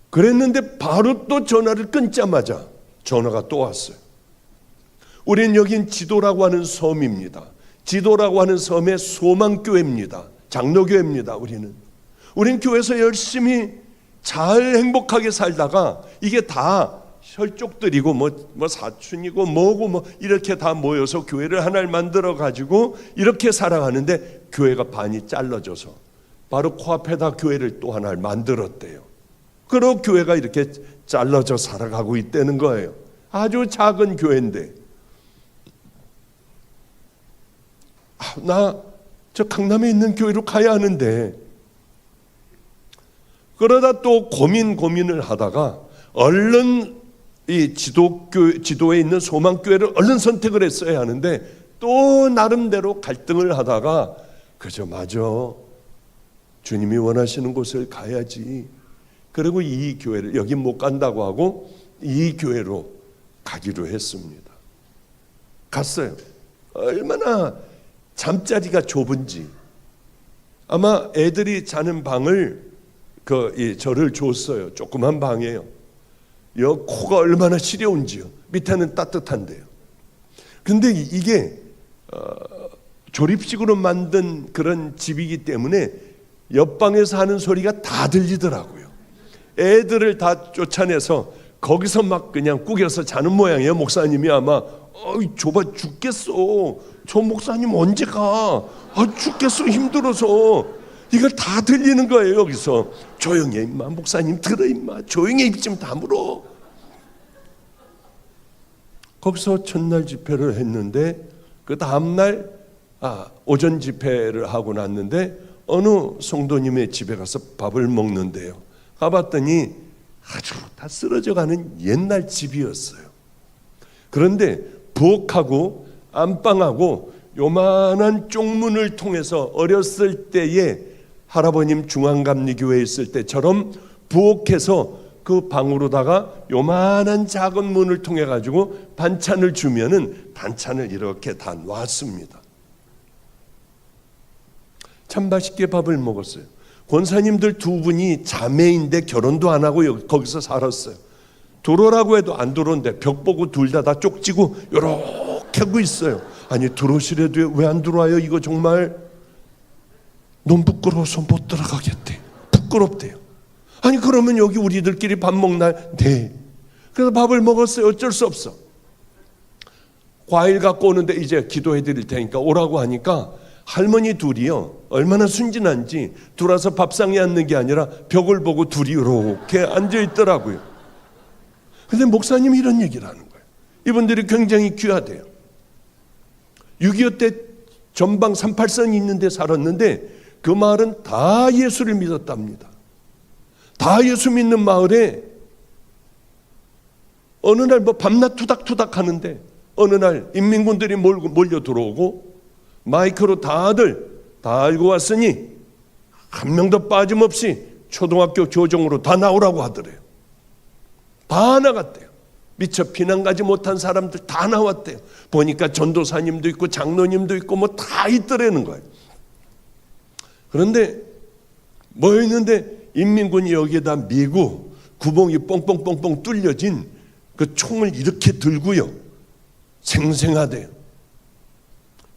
S1: 그랬는데 바로 또 전화를 끊자마자 전화가 또 왔어요. 우리는 여긴 지도라고 하는 섬입니다. 지도라고 하는 섬의 소망교회입니다. 장로교회입니다. 우리는 교회에서 열심히 잘 행복하게 살다가 이게 다 혈족들이고 뭐 사촌이고 뭐고 뭐 이렇게 다 모여서 교회를 하나를 만들어 가지고 이렇게 살아가는데 교회가 반이 잘라져서 바로 코앞에다 교회를 또 하나를 만들었대요. 그리고 교회가 이렇게 잘라져 살아가고 있다는 거예요. 아주 작은 교회인데, 나 저 강남에 있는 교회로 가야 하는데, 그러다 또 고민을 하다가 얼른 이 지도에 있는 소망교회를 얼른 선택을 했어야 하는데 또 나름대로 갈등을 하다가 맞아, 주님이 원하시는 곳을 가야지. 그리고 이 교회를 여기 못 간다고 하고 이 교회로 가기로 했습니다. 갔어요. 얼마나 잠자리가 좁은지 아마 애들이 자는 방을 저를 줬어요. 조그만 방이에요. 여 코가 얼마나 시려운지요. 밑에는 따뜻한데요. 근데 이게 조립식으로 만든 그런 집이기 때문에 옆방에서 하는 소리가 다 들리더라고요. 애들을 다 쫓아내서 거기서 막 그냥 꾸겨서 자는 모양이에요. 목사님이 아마 좁아 죽겠어. 저 목사님 언제 가? 죽겠어 힘들어서. 이걸 다 들리는 거예요. 여기서 조용히 해 임마. 목사님 들어 임마. 조용히 입 좀 다물어. 거기서 첫날 집회를 했는데 그 다음날 오전 집회를 하고 났는데 어느 성도님의 집에 가서 밥을 먹는데요. 가봤더니 아주 다 쓰러져가는 옛날 집이었어요. 그런데 부엌하고 안방하고 요만한 쪽문을 통해서 어렸을 때에 할아버님 중앙감리교회에 있을 때처럼 부엌에서 그 방으로다가 요만한 작은 문을 통해 가지고 반찬을 주면은 반찬을 이렇게 다 놨습니다. 참 맛있게 밥을 먹었어요. 권사님들 두 분이 자매인데 결혼도 안 하고 거기서 살았어요. 들어오라고 해도 안 들어오는데 벽 보고 둘 다 쪽지고 요렇게 하고 있어요. 아니 들어오시래도 왜 안 들어와요? 이거 정말 너무 부끄러워서 못 들어가겠대. 부끄럽대요. 아니 그러면 여기 우리들끼리 밥 먹나요? 네. 그래서 밥을 먹었어요. 어쩔 수 없어. 과일 갖고 오는데 이제 기도해 드릴 테니까 오라고 하니까 할머니 둘이요 얼마나 순진한지 들어와서 밥상에 앉는 게 아니라 벽을 보고 둘이 이렇게 앉아 있더라고요. 근데 목사님이 이런 얘기를 하는 거예요. 이분들이 굉장히 귀하대요. 6.25 때 전방 38선이 있는데 살았는데 그 마을은 다 예수를 믿었답니다. 다 예수 믿는 마을에 어느 날 밤낮 투닥투닥 하는데 어느 날 인민군들이 몰려 들어오고 마이크로 다들 다 알고 왔으니 한 명도 빠짐없이 초등학교 교정으로 다 나오라고 하더래요. 다 나갔대요. 미처 피난 가지 못한 사람들 다 나왔대요. 보니까 전도사님도 있고 장로님도 있고 뭐 다 있더라는 거예요. 그런데 모여있는데 인민군이 여기에다 미고 구멍이 뻥뻥뻥뻥 뚫려진 그 총을 이렇게 들고요. 생생하대요.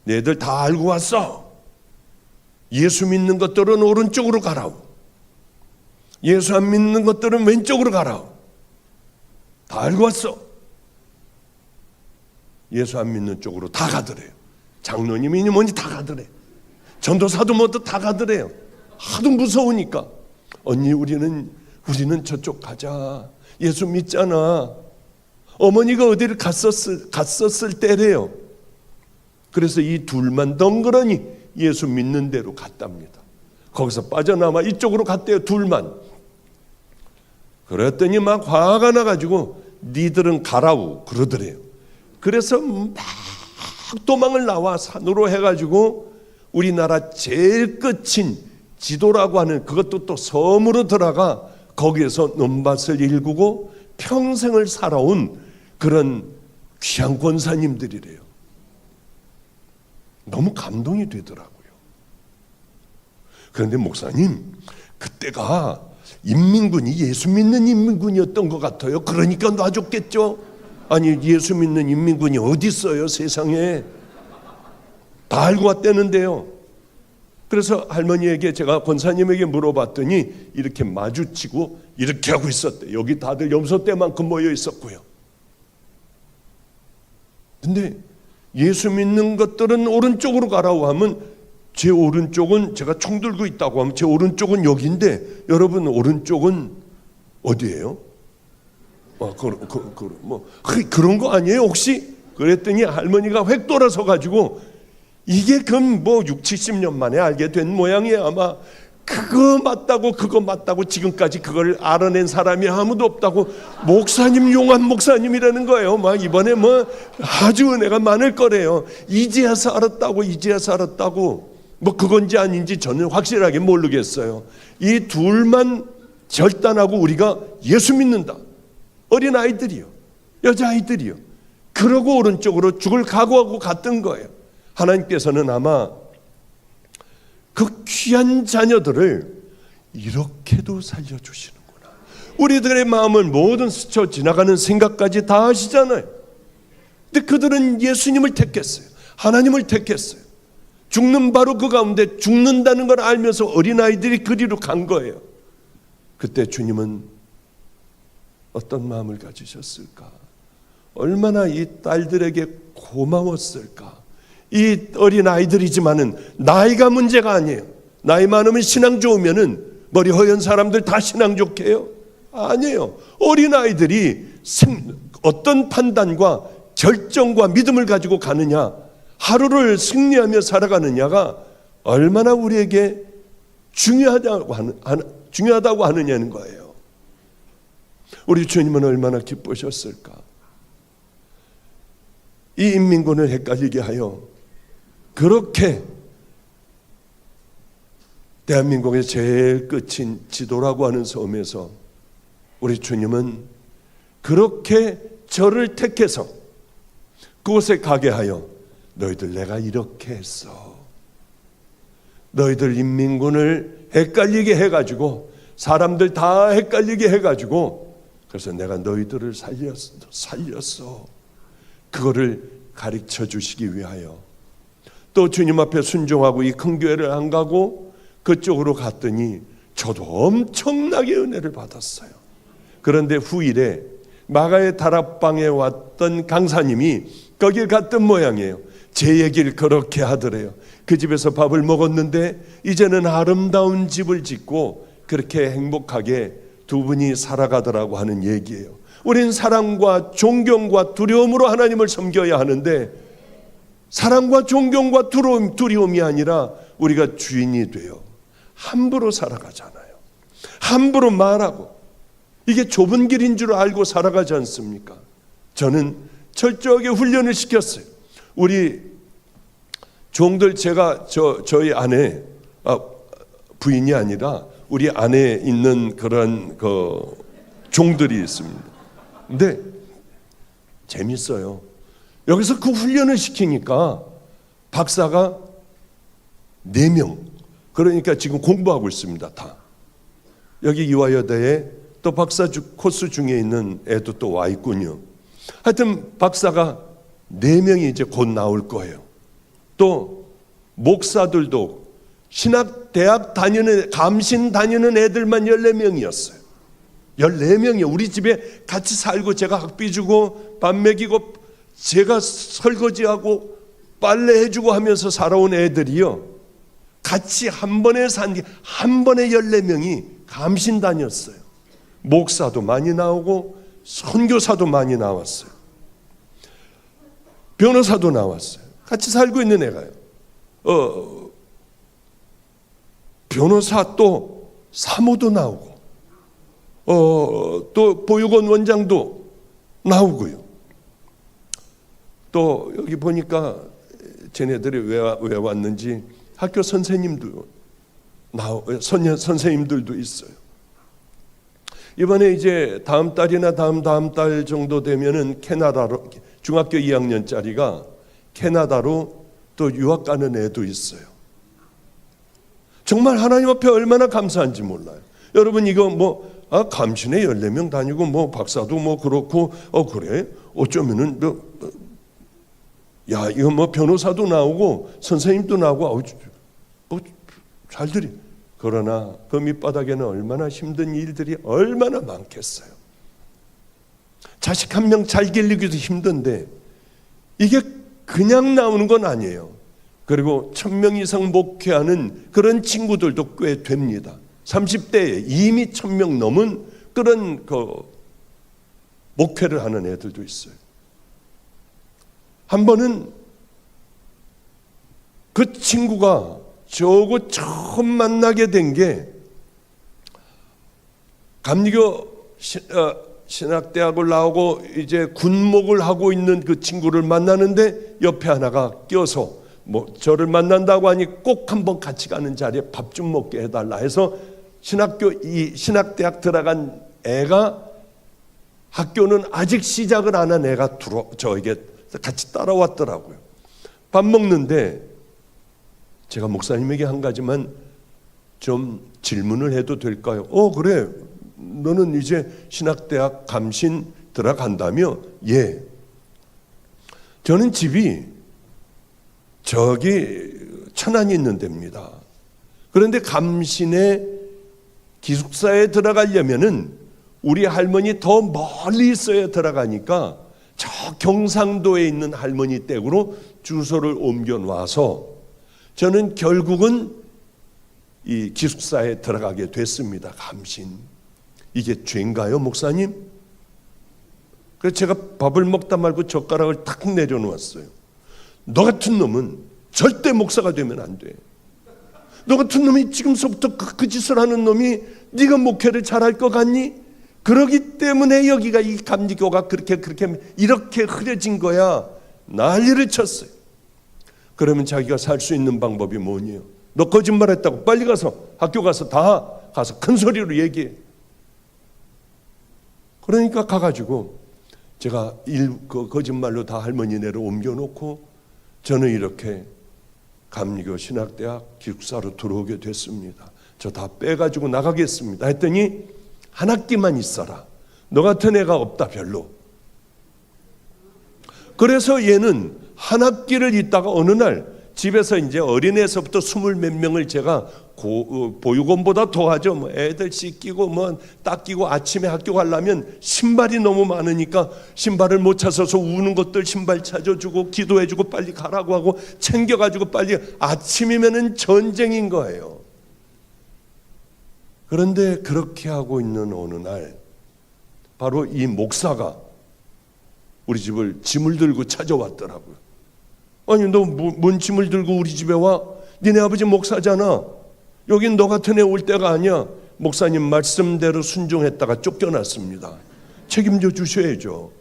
S1: 너희들 다 알고 왔어. 예수 믿는 것들은 오른쪽으로 가라오. 예수 안 믿는 것들은 왼쪽으로 가라오. 다 알고 왔어. 예수 안 믿는 쪽으로 다 가더래요. 장로님이니 뭐니 다 가더래. 전도사도 뭐도 다 가더래요. 하도 무서우니까. 언니 우리는 저쪽 가자. 예수 믿잖아. 어머니가 어디를 갔었을 때래요. 그래서 이 둘만 덩그러니 예수 믿는 대로 갔답니다. 거기서 빠져나와 이쪽으로 갔대요. 둘만. 그랬더니 막 화가 나가지고 니들은 가라우 그러더래요. 그래서 막 도망을 나와 산으로 해가지고 우리나라 제일 끝인 지도라고 하는 그것도 또 섬으로 들어가 거기에서 논밭을 일구고 평생을 살아온 그런 귀한 권사님들이래요. 너무 감동이 되더라고요. 그런데 목사님 그때가 인민군이 예수 믿는 인민군이었던 것 같아요. 그러니까 놔줬겠죠. 아니 예수 믿는 인민군이 어디 있어요 세상에. 다 알고 왔다는데요. 그래서 할머니에게 제가 권사님에게 물어봤더니 이렇게 마주치고 이렇게 하고 있었대. 여기 다들 염소떼만큼 모여 있었고요. 근데 예수 믿는 것들은 오른쪽으로 가라고 하면 제 오른쪽은 제가 총 들고 있다고 하면 제 오른쪽은 여기인데 여러분 오른쪽은 어디예요? 그런 거 아니에요 혹시? 그랬더니 할머니가 획 돌아서 가지고 이게 그 뭐 60-70년 만에 알게 된 모양이에요. 아마 그거 맞다고 지금까지 그걸 알아낸 사람이 아무도 없다고 목사님 용한 목사님이라는 거예요. 막 이번에 뭐 아주 은혜가 많을 거래요. 이제야서 알았다고 뭐 그건지 아닌지 저는 확실하게 모르겠어요. 이 둘만 결단하고 우리가 예수 믿는다. 어린아이들이요. 여자아이들이요. 그러고 오른쪽으로 죽을 각오하고 갔던 거예요. 하나님께서는 아마 그 귀한 자녀들을 이렇게도 살려주시는구나. 우리들의 마음을 모든 스쳐 지나가는 생각까지 다 아시잖아요. 근데 그들은 예수님을 택했어요. 하나님을 택했어요. 죽는 바로 그 가운데 죽는다는 걸 알면서 어린아이들이 그리로 간 거예요. 그때 주님은 어떤 마음을 가지셨을까? 얼마나 이 딸들에게 고마웠을까? 이 어린아이들이지만은 나이가 문제가 아니에요. 나이 많으면 신앙 좋으면은 머리 허연 사람들 다 신앙 좋게 해요? 아니에요. 어린아이들이 어떤 판단과 결정과 믿음을 가지고 가느냐, 하루를 승리하며 살아가느냐가 얼마나 우리에게 중요하다고 하느냐는 거예요. 우리 주님은 얼마나 기쁘셨을까? 이 인민군을 헷갈리게 하여 그렇게 대한민국의 제일 끝인 지도라고 하는 섬에서 우리 주님은 그렇게 저를 택해서 그곳에 가게 하여 너희들 내가 이렇게 했어. 너희들 인민군을 헷갈리게 해가지고 사람들 다 헷갈리게 해가지고 그래서 내가 너희들을 살렸어. 그거를 가르쳐 주시기 위하여 또 주님 앞에 순종하고 이 큰 교회를 안 가고 그쪽으로 갔더니 저도 엄청나게 은혜를 받았어요. 그런데 후일에 마가의 다락방에 왔던 강사님이 거길 갔던 모양이에요. 제 얘기를 그렇게 하더래요. 그 집에서 밥을 먹었는데 이제는 아름다운 집을 짓고 그렇게 행복하게 두 분이 살아가더라고 하는 얘기예요. 우린 사랑과 존경과 두려움으로 하나님을 섬겨야 하는데 사랑과 존경과 두려움이 아니라 우리가 주인이 돼요. 함부로 살아가잖아요. 함부로 말하고 이게 좁은 길인 줄 알고 살아가지 않습니까? 저는 철저하게 훈련을 시켰어요. 우리 종들 제가 저희 아내 부인이 아니라 우리 안에 있는 그런 종들이 있습니다. 근데 재밌어요. 여기서 그 훈련을 시키니까 박사가 4명, 그러니까 지금 공부하고 있습니다. 다 여기 이화여대에 또 박사 코스 중에 있는 애도 또 와 있군요. 하여튼 박사가 4명이 이제 곧 나올 거예요. 또 목사들도 신학대학 다니는 감신 다니는 애들만 14명이었어요. 14명이요. 우리 집에 같이 살고 제가 학비 주고 밥 먹이고 제가 설거지하고 빨래 해주고 하면서 살아온 애들이요. 같이 한 번에 14명이 감신 다녔어요. 목사도 많이 나오고 선교사도 많이 나왔어요. 변호사도 나왔어요. 같이 살고 있는 애가요. 변호사 또 사모도 나오고 또 보육원 원장도 나오고요. 또 여기 보니까 쟤네들이 왜 왔는지 학교 선생님도 선생님들도 있어요. 이번에 이제 다음 달이나 다음 달 정도 되면은 캐나다로 중학교 2학년짜리가 캐나다로 또 유학 가는 애도 있어요. 정말 하나님 앞에 얼마나 감사한지 몰라요. 여러분 이거 감신에 14명 다니고 박사도 그렇고 그래 어쩌면은 이거 변호사도 나오고 선생님도 나오고 잘들이. 그러나 그 밑바닥에는 얼마나 힘든 일들이 얼마나 많겠어요. 자식 한 명 잘 기르기도 힘든데 이게 그냥 나오는 건 아니에요. 그리고 1000명 이상 목회하는 그런 친구들도 꽤 됩니다. 30대에 이미 1000명 넘은 그런 목회를 하는 애들도 있어요. 한 번은 그 친구가 저하고 처음 만나게 된 게 감리교 신학대학을 나오고 이제 군목을 하고 있는 그 친구를 만나는데 옆에 하나가 껴서 저를 만난다고 하니 꼭 한번 같이 가는 자리에 밥 좀 먹게 해달라 해서 신학대학 들어간 애가 학교는 아직 시작을 안 한 애가 저에게 같이 따라왔더라고요. 밥 먹는데 제가 목사님에게 한 가지만 좀 질문을 해도 될까요? 그래. 너는 이제 신학대학 감신 들어간다며? 예. 저는 집이 저기 천안이 있는 데입니다. 그런데 감신의 기숙사에 들어가려면은 우리 할머니 더 멀리 있어야 들어가니까 저 경상도에 있는 할머니 댁으로 주소를 옮겨 놔서 저는 결국은 이 기숙사에 들어가게 됐습니다. 감신. 이게 죄인가요, 목사님? 그래서 제가 밥을 먹다 말고 젓가락을 탁 내려놓았어요. 너 같은 놈은 절대 목사가 되면 안 돼. 너 같은 놈이 지금서부터 그 짓을 하는 놈이 네가 목회를 잘할 것 같니? 그러기 때문에 여기가 이 감리교가 이렇게 흐려진 거야. 난리를 쳤어요. 그러면 자기가 살 수 있는 방법이 뭐니요? 너 거짓말했다고 빨리 가서 학교 가서 다 가서 큰 소리로 얘기해. 그러니까 가가지고 제가 거짓말로 다 할머니네를 옮겨놓고 저는 이렇게 감리교 신학대학 기숙사로 들어오게 됐습니다. 저 다 빼가지고 나가겠습니다 했더니 한 학기만 있어라. 너 같은 애가 없다 별로. 그래서 얘는 한 학기를 있다가 어느 날 집에서 이제 어린애에서부터 20몇 명을 제가 보육원보다 더하죠. 뭐 애들 씻기고 뭐 닦이고 아침에 학교 가려면 신발이 너무 많으니까 신발을 못 찾아서 우는 것들 신발 찾아주고 기도해주고 빨리 가라고 하고 챙겨가지고 빨리 아침이면은 전쟁인 거예요. 그런데 그렇게 하고 있는 어느 날 바로 이 목사가 우리 집을 짐을 들고 찾아왔더라고요. 아니 너 뭔 짐을 들고 우리 집에 와? 니네 아버지 목사잖아. 여긴 너 같은 애 올 때가 아니야. 목사님 말씀대로 순종했다가 쫓겨났습니다. 책임져 주셔야죠.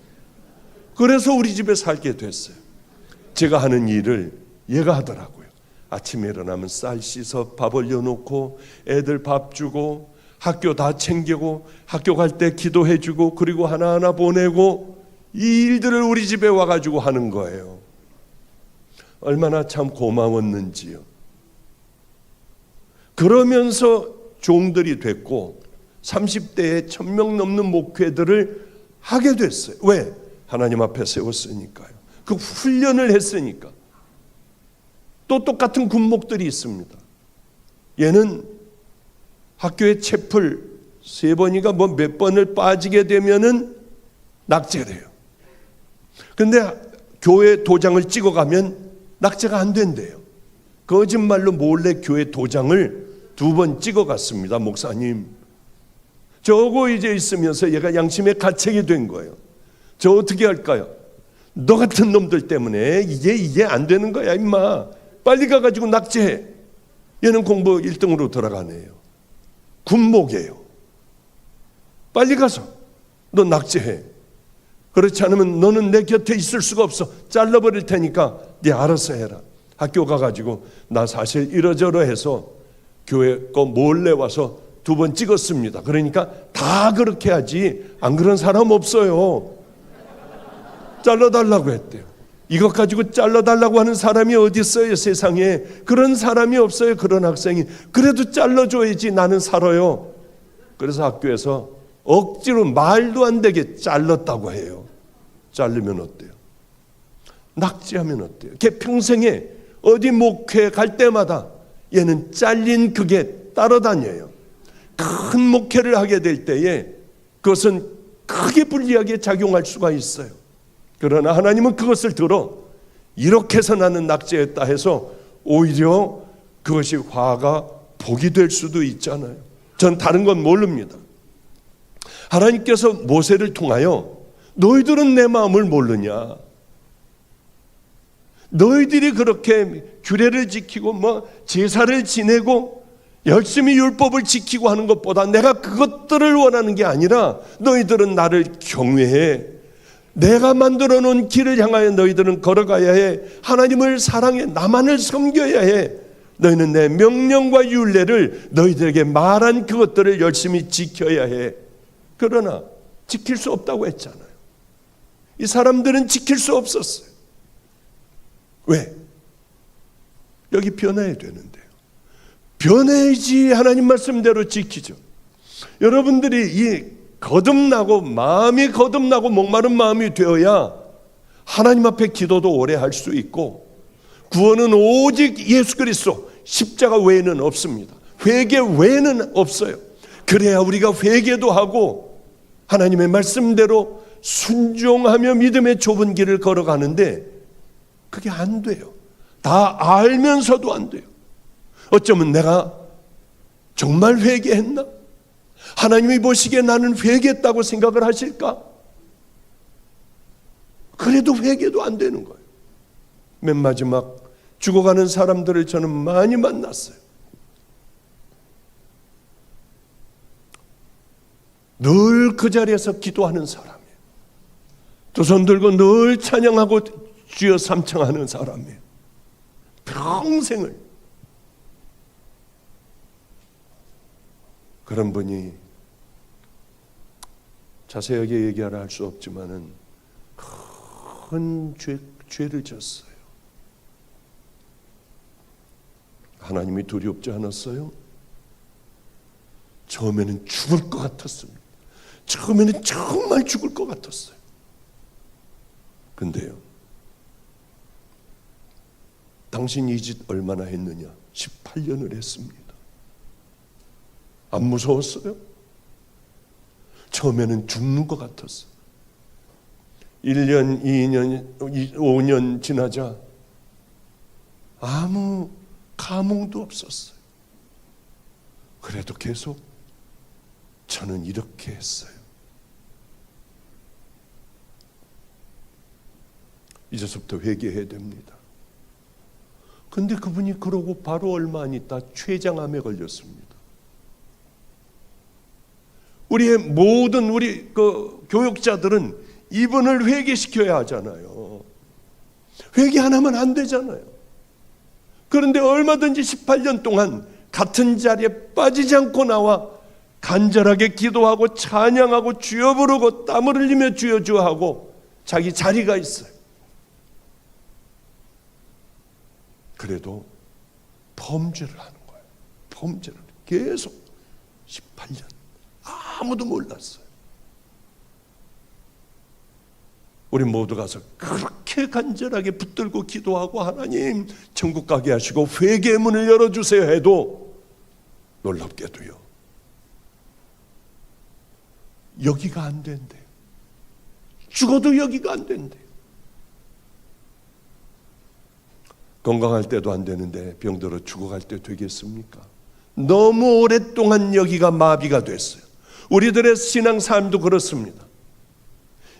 S1: 그래서 우리 집에 살게 됐어요. 제가 하는 일을 얘가 하더라고요. 아침에 일어나면 쌀 씻어 밥 올려놓고 애들 밥 주고 학교 다 챙기고 학교 갈 때 기도해 주고 그리고 하나하나 보내고 이 일들을 우리 집에 와가지고 하는 거예요. 얼마나 참 고마웠는지요. 그러면서 종들이 됐고 30대에 1000명 넘는 목회들을 하게 됐어요. 왜? 하나님 앞에 세웠으니까요. 그 훈련을 했으니까. 또 똑같은 군목들이 있습니다. 얘는 학교에 채플 3번인가 뭐 몇 번을 빠지게 되면은 낙제래요. 근데 교회 도장을 찍어가면 낙제가 안 된대요. 거짓말로 몰래 교회 도장을 2번 찍어갔습니다. 목사님. 저거 이제 있으면서 얘가 양심의 가책이 된 거예요. 저 어떻게 할까요? 너 같은 놈들 때문에 이게 안 되는 거야 임마. 빨리 가가지고 낙제해. 얘는 공부 1등으로 돌아가네요. 군목이에요. 빨리 가서 너 낙제해. 그렇지 않으면 너는 내 곁에 있을 수가 없어. 잘라버릴 테니까 네 알아서 해라. 학교 가가지고 나 사실 이러저러 해서 교회 거 몰래 와서 2번 찍었습니다. 그러니까 다 그렇게 하지 안 그런 사람 없어요. 잘라달라고 했대요. 이것 가지고 잘라달라고 하는 사람이 어디 있어요 세상에. 그런 사람이 없어요. 그런 학생이. 그래도 잘라줘야지 나는 살아요. 그래서 학교에서 억지로 말도 안 되게 잘랐다고 해요. 자르면 어때요? 낙제하면 어때요? 걔 평생에 어디 목회 갈 때마다 얘는 잘린 그게 따라다녀요. 큰 목회를 하게 될 때에 그것은 크게 불리하게 작용할 수가 있어요. 그러나 하나님은 그것을 들어 이렇게 해서 나는 낙제했다 해서 오히려 그것이 화가 복이 될 수도 있잖아요. 전 다른 건 모릅니다. 하나님께서 모세를 통하여 너희들은 내 마음을 모르냐? 너희들이 그렇게 규례를 지키고 뭐 제사를 지내고 열심히 율법을 지키고 하는 것보다 내가 그것들을 원하는 게 아니라 너희들은 나를 경외해. 내가 만들어 놓은 길을 향하여 너희들은 걸어가야 해. 하나님을 사랑해. 나만을 섬겨야 해. 너희는 내 명령과 율례를 너희들에게 말한 그것들을 열심히 지켜야 해. 그러나 지킬 수 없다고 했잖아요. 이 사람들은 지킬 수 없었어요. 왜? 여기 변해야 되는데요. 변해야지 하나님 말씀대로 지키죠. 여러분들이 이 거듭나고 마음이 거듭나고 목마른 마음이 되어야 하나님 앞에 기도도 오래 할 수 있고, 구원은 오직 예수 그리스도 십자가 외에는 없습니다. 회개 외에는 없어요. 그래야 우리가 회개도 하고 하나님의 말씀대로 순종하며 믿음의 좁은 길을 걸어가는데, 그게 안 돼요. 다 알면서도 안 돼요. 어쩌면 내가 정말 회개했나? 하나님이 보시기에 나는 회개했다고 생각을 하실까? 그래도 회개도 안 되는 거예요. 맨 마지막 죽어가는 사람들을 저는 많이 만났어요. 늘 그 자리에서 기도하는 사람이에요. 두 손 들고 늘 찬양하고 주여 삼창하는 사람이에요. 평생을. 그런 분이 자세하게 얘기하라 할 수 없지만은 큰 죄를 졌어요. 하나님이 두렵지 않았어요? 처음에는 죽을 것 같았습니다. 처음에는 정말 죽을 것 같았어요. 근데요, 당신 이 짓 얼마나 했느냐? 18년을 했습니다. 안 무서웠어요? 처음에는 죽는 것 같았어요. 1년, 2년, 5년 지나자 아무 감흥도 없었어요. 그래도 계속 저는 이렇게 했어요. 이제부터 회개해야 됩니다. 근데 그분이 그러고 바로 얼마 안 있다 췌장암에 걸렸습니다. 우리의 모든 우리 교육자들은 이분을 회개시켜야 하잖아요. 회개 안 하면 안 되잖아요. 그런데 얼마든지 18년 동안 같은 자리에 빠지지 않고 나와 간절하게 기도하고 찬양하고 주여 부르고 땀을 흘리며 주여 주여 하고 자기 자리가 있어요. 그래도 범죄를 하는 거예요. 범죄를 계속 18년 아무도 몰랐어요. 우리 모두 가서 그렇게 간절하게 붙들고 기도하고 하나님 천국 가게 하시고 회개의 문을 열어주세요 해도 놀랍게도요, 여기가 안 된대요. 죽어도 여기가 안 된대요. 건강할 때도 안 되는데 병들어 죽어갈 때 되겠습니까? 너무 오랫동안 여기가 마비가 됐어요. 우리들의 신앙 삶도 그렇습니다.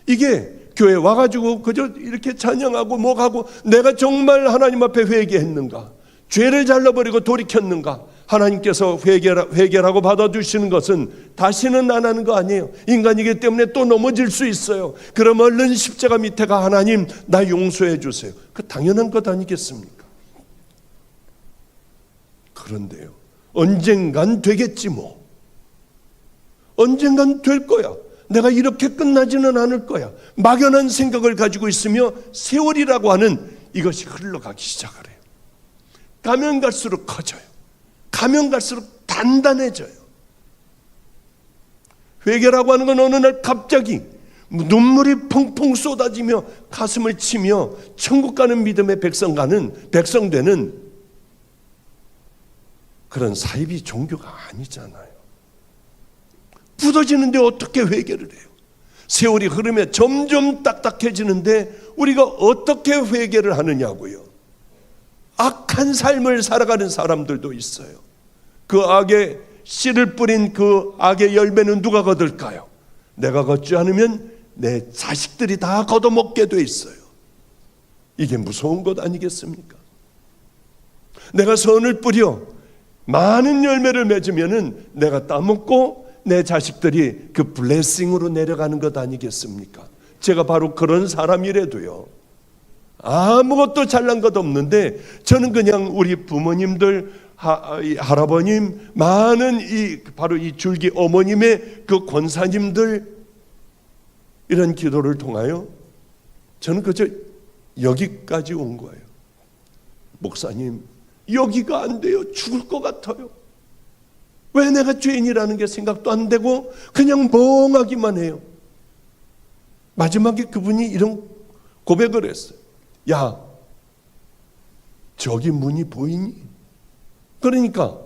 S1: 이게 교회 와가지고 그저 이렇게 찬양하고 뭐하고 내가 정말 하나님 앞에 회개했는가? 죄를 잘라버리고 돌이켰는가? 하나님께서 회개라고 받아주시는 것은 다시는 안 하는 거 아니에요. 인간이기 때문에 또 넘어질 수 있어요. 그럼 얼른 십자가 밑에 가 하나님 나 용서해 주세요. 그 당연한 것 아니겠습니까? 그런데요, 언젠간 되겠지 뭐. 언젠간 될 거야. 내가 이렇게 끝나지는 않을 거야. 막연한 생각을 가지고 있으며 세월이라고 하는 이것이 흘러가기 시작을 해요. 가면 갈수록 커져요. 가면 갈수록 단단해져요. 회개라고 하는 건 어느 날 갑자기 눈물이 펑펑 쏟아지며 가슴을 치며 천국 가는 믿음의 백성 되는 그런 사이비 종교가 아니잖아요. 부서지는데 어떻게 회개를 해요? 세월이 흐르며 점점 딱딱해지는데 우리가 어떻게 회개를 하느냐고요. 악한 삶을 살아가는 사람들도 있어요. 그 악의 씨를 뿌린 그 악의 열매는 누가 거둘까요? 내가 걷지 않으면 내 자식들이 다 걷어먹게 돼 있어요. 이게 무서운 것 아니겠습니까? 내가 선을 뿌려 많은 열매를 맺으면은 내가 따먹고 내 자식들이 그 블레싱으로 내려가는 것 아니겠습니까? 제가 바로 그런 사람이라도요, 아무것도 잘난 것 없는데 저는 그냥 우리 부모님들, 할아버님, 많은 바로 이 줄기 어머님의 그 권사님들 이런 기도를 통하여 저는 그저 여기까지 온 거예요. 목사님, 여기가 안 돼요. 죽을 것 같아요. 왜 내가 죄인이라는 게 생각도 안 되고 그냥 멍하기만 해요. 마지막에 그분이 이런 고백을 했어요. 야, 저기 문이 보이니? 그러니까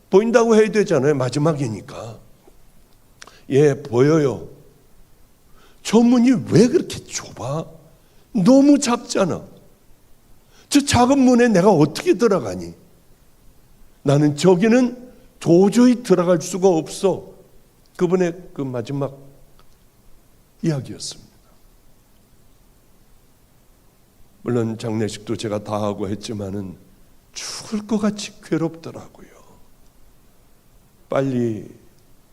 S1: 보인다고 해야 되잖아요. 마지막이니까. 예, 보여요. 저 문이 왜 그렇게 좁아? 너무 작잖아. 저 작은 문에 내가 어떻게 들어가니? 나는 저기는 도저히 들어갈 수가 없어. 그분의 그 마지막 이야기였습니다. 물론 장례식도 제가 다 하고 했지만은 죽을 것 같이 괴롭더라고요. 빨리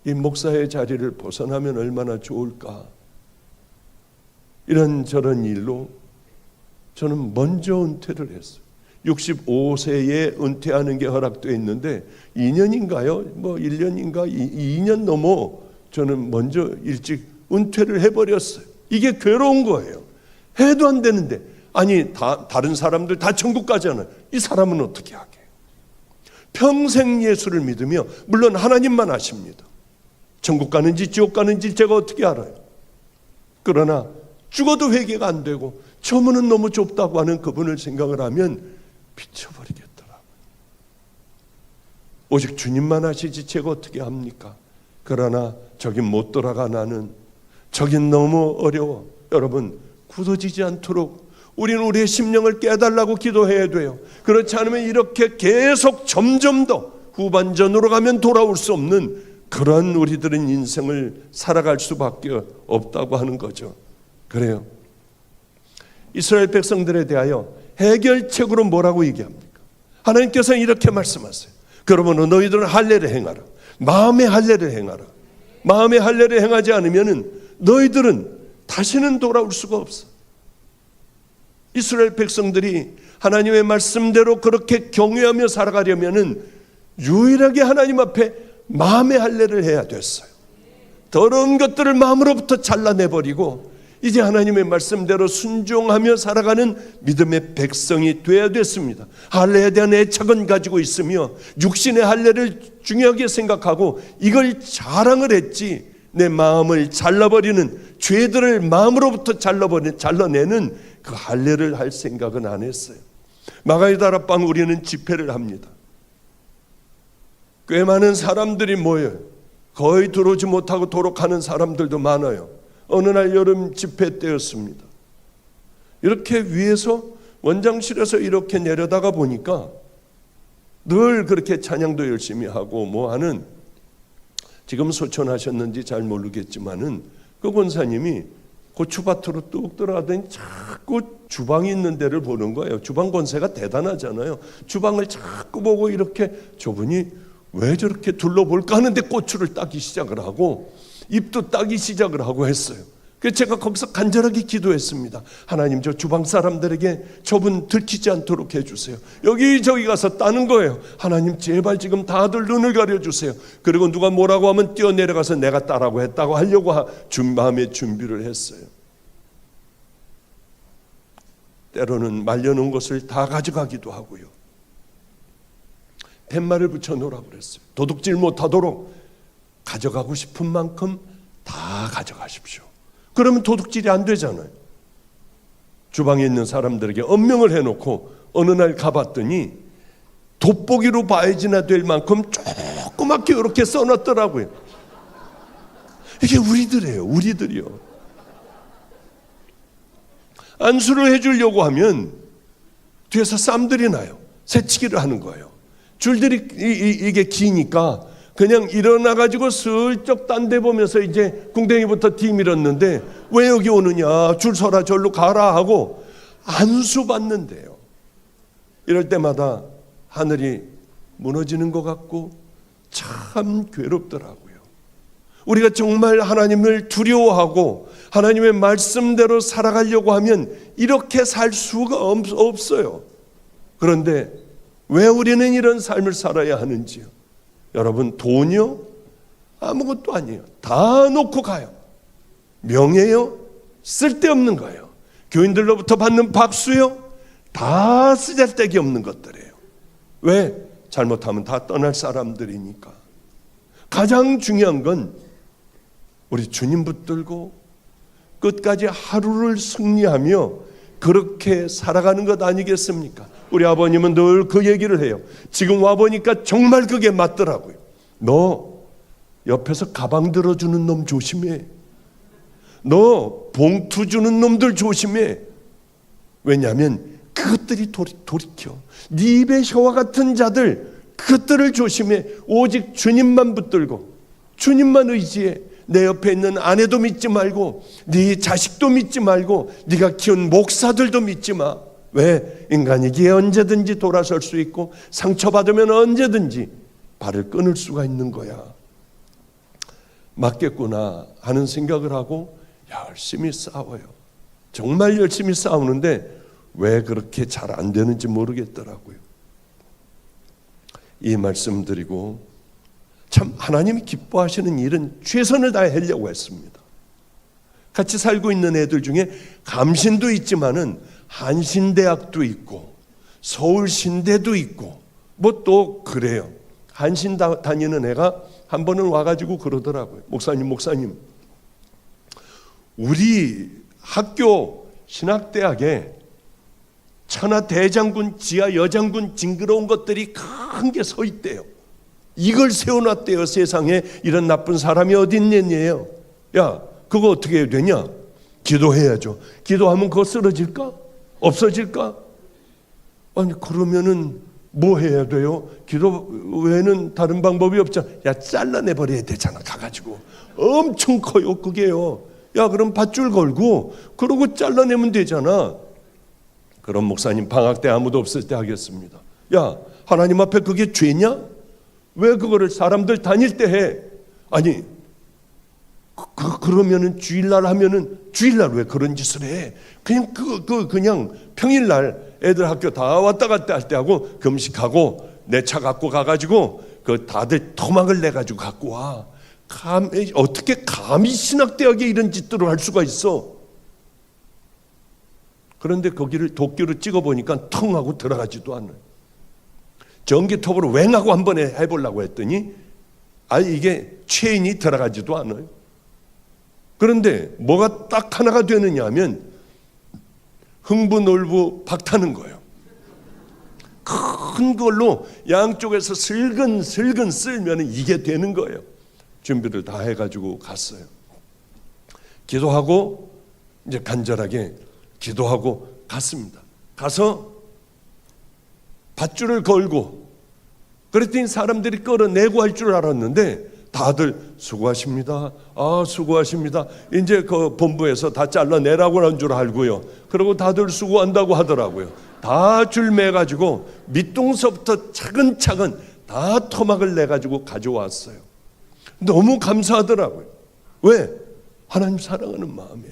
S1: 이 목사의 자리를 벗어나면 얼마나 좋을까. 이런저런 일로 저는 먼저 은퇴를 했어요. 65세에 은퇴하는 게 허락되어 있는데 2년인가요? 뭐 1년인가 2년 넘어 저는 먼저 일찍 은퇴를 해버렸어요. 이게 괴로운 거예요. 해도 안 되는데 아니 다른 사람들 다 천국 가잖아요. 이 사람은 어떻게 하게? 평생 예수를 믿으며 물론 하나님만 아십니다. 천국 가는지 지옥 가는지 제가 어떻게 알아요? 그러나 죽어도 회개가 안 되고 저 문은 너무 좁다고 하는 그분을 생각을 하면 미쳐버리겠더라고요. 오직 주님만 아시지 제가 어떻게 합니까? 그러나 저긴 못 돌아가. 나는 저긴 너무 어려워. 여러분, 굳어지지 않도록 우리는 우리의 심령을 깨달라고 기도해야 돼요. 그렇지 않으면 이렇게 계속 점점 더 후반전으로 가면 돌아올 수 없는 그런 우리들은 인생을 살아갈 수밖에 없다고 하는 거죠. 그래요. 이스라엘 백성들에 대하여 해결책으로 뭐라고 얘기합니까? 하나님께서는 이렇게 말씀하세요. 그러므로 너희들은 할례를 행하라. 마음의 할례를 행하라. 마음의 할례를 행하지 않으면 너희들은 다시는 돌아올 수가 없어. 이스라엘 백성들이 하나님의 말씀대로 그렇게 경외하며 살아가려면 유일하게 하나님 앞에 마음의 할례를 해야 됐어요. 더러운 것들을 마음으로부터 잘라내버리고 이제 하나님의 말씀대로 순종하며 살아가는 믿음의 백성이 되어야 됐습니다. 할례에 대한 애착은 가지고 있으며 육신의 할례를 중요하게 생각하고 이걸 자랑을 했지 내 마음을 잘라버리는 죄들을 마음으로부터 잘라내는 그 할례를 할 생각은 안 했어요. 마가의 다락방 우리는 집회를 합니다. 꽤 많은 사람들이 모여요. 거의 들어오지 못하고 도록하는 사람들도 많아요. 어느 날 여름 집회 때였습니다. 이렇게 위에서 원장실에서 이렇게 내려다가 보니까 늘 그렇게 찬양도 열심히 하고 뭐 하는, 지금 소천하셨는지 잘 모르겠지만은 그 권사님이 고추밭으로 뚝 들어가더니 자꾸 주방이 있는 데를 보는 거예요. 주방 권세가 대단하잖아요. 주방을 자꾸 보고 이렇게 저분이 왜 저렇게 둘러볼까 하는데 고추를 따기 시작을 하고 잎도 따기 시작을 하고 했어요. 그래서 제가 거기서 간절하게 기도했습니다. 하나님, 저 주방 사람들에게 저분 들키지 않도록 해주세요. 여기저기 가서 따는 거예요. 하나님, 제발 지금 다들 눈을 가려주세요. 그리고 누가 뭐라고 하면 뛰어내려가서 내가 따라고 했다고 하려고 마음의 준비를 했어요. 때로는 말려놓은 것을 다 가져가기도 하고요. 팻말을 붙여놓으라고 그랬어요. 도둑질 못하도록 가져가고 싶은 만큼 다 가져가십시오. 그러면 도둑질이 안 되잖아요. 주방에 있는 사람들에게 엄명을 해놓고 어느 날 가봤더니 돋보기로 봐야지나 될 만큼 조그맣게 이렇게 써놨더라고요. 이게 우리들이에요. 우리들이요. 안수를 해주려고 하면 뒤에서 쌈들이 나요. 새치기를 하는 거예요. 줄들이 이게 기니까 그냥 일어나가지고 슬쩍 딴 데 보면서 이제 궁뎅이부터 뒤밀었는데 왜 여기 오느냐, 줄 서라, 절로 가라 하고 안수 받는데요. 이럴 때마다 하늘이 무너지는 것 같고 참 괴롭더라고요. 우리가 정말 하나님을 두려워하고 하나님의 말씀대로 살아가려고 하면 이렇게 살 수가 없어요. 그런데 왜 우리는 이런 삶을 살아야 하는지요? 여러분, 돈이요? 아무것도 아니에요. 다 놓고 가요. 명예요? 쓸데없는 거예요. 교인들로부터 받는 박수요? 다 쓰잘데기 없는 것들이에요. 왜? 잘못하면 다 떠날 사람들이니까. 가장 중요한 건 우리 주님 붙들고 끝까지 하루를 승리하며 그렇게 살아가는 것 아니겠습니까? 우리 아버님은 늘 그 얘기를 해요. 지금 와보니까 정말 그게 맞더라고요. 너 옆에서 가방 들어주는 놈 조심해. 너 봉투 주는 놈들 조심해. 왜냐하면 그것들이 돌이켜. 네 입에 혀와 같은 자들, 그것들을 조심해. 오직 주님만 붙들고 주님만 의지해. 내 옆에 있는 아내도 믿지 말고 네 자식도 믿지 말고 네가 키운 목사들도 믿지 마. 왜? 인간이기에 언제든지 돌아설 수 있고 상처받으면 언제든지 발을 끊을 수가 있는 거야. 맞겠구나 하는 생각을 하고 열심히 싸워요. 정말 열심히 싸우는데 왜 그렇게 잘 안 되는지 모르겠더라고요. 이 말씀 드리고 참 하나님이 기뻐하시는 일은 최선을 다해 하려고 했습니다. 같이 살고 있는 애들 중에 감신도 있지만은 한신대학도 있고 서울신대도 있고 뭐 또 그래요. 한신 다니는 애가 한 번은 와가지고 그러더라고요. 목사님 우리 학교 신학대학에 천하대장군 지하 여장군 징그러운 것들이 큰 게 서 있대요. 이걸 세워놨대요. 세상에 이런 나쁜 사람이 어디 있느냐요. 야 그거 어떻게 해야 되냐? 기도해야죠. 기도하면 그거 쓰러질까? 없어질까? 아니 그러면은 뭐 해야 돼요? 기도 외에는 다른 방법이 없잖아. 야 잘라내버려야 되잖아. 가가지고 엄청 커요 그게요. 야 그럼 밧줄 걸고 그러고 잘라내면 되잖아. 그럼 목사님 방학 때 아무도 없을 때 하겠습니다. 야 하나님 앞에 그게 죄냐? 왜 그거를 사람들 다닐 때 해? 아니 그러면은 주일날 하면은 주일날 왜 그런 짓을 해? 그냥 그냥 평일날 애들 학교 다 왔다 갔다 할 때 하고 금식하고 내 차 갖고 가가지고 그 다들 토막을 내 가지고 갖고 와. 어떻게 감히 신학대학에 이런 짓들을 할 수가 있어? 그런데 거기를 도끼로 찍어보니까 텅 하고 들어가지도 않아요. 전기톱으로 웽하고 한번 해보려고 했더니 이게 체인이 들어가지도 않아요. 그런데 뭐가 딱 하나가 되느냐 하면 흥부놀부 박타는 거예요. 큰 걸로 양쪽에서 슬근슬근 쓸면 이게 되는 거예요. 준비를 다 해가지고 갔어요. 기도하고 이제 간절하게 기도하고 갔습니다. 가서 밧줄을 걸고 그랬더니 사람들이 끌어내고 할 줄 알았는데 다들 수고하십니다. 수고하십니다. 이제 그 본부에서 다 잘라내라고 한 줄 알고요. 그리고 다들 수고한다고 하더라고요. 다 줄 매가지고 밑동서부터 차근차근 다 토막을 내가지고 가져왔어요. 너무 감사하더라고요. 왜? 하나님 사랑하는 마음에.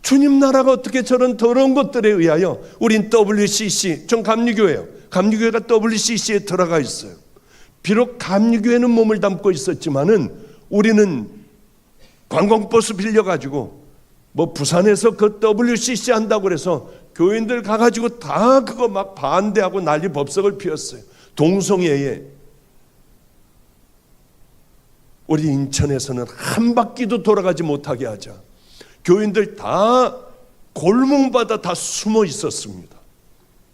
S1: 주님 나라가 어떻게 저런 더러운 것들에 의하여 우린 WCC, 전 감리교회예요. 감리교회가 WCC에 들어가 있어요. 비록 감리교회는 몸을 담고 있었지만은 우리는 관광버스 빌려가지고 뭐 부산에서 그 WCC 한다고 그래서 교인들 가가지고 다 그거 막 반대하고 난리 법석을 피웠어요. 동성애에. 우리 인천에서는 한 바퀴도 돌아가지 못하게 하자. 교인들 다 골목마다 다 숨어 있었습니다.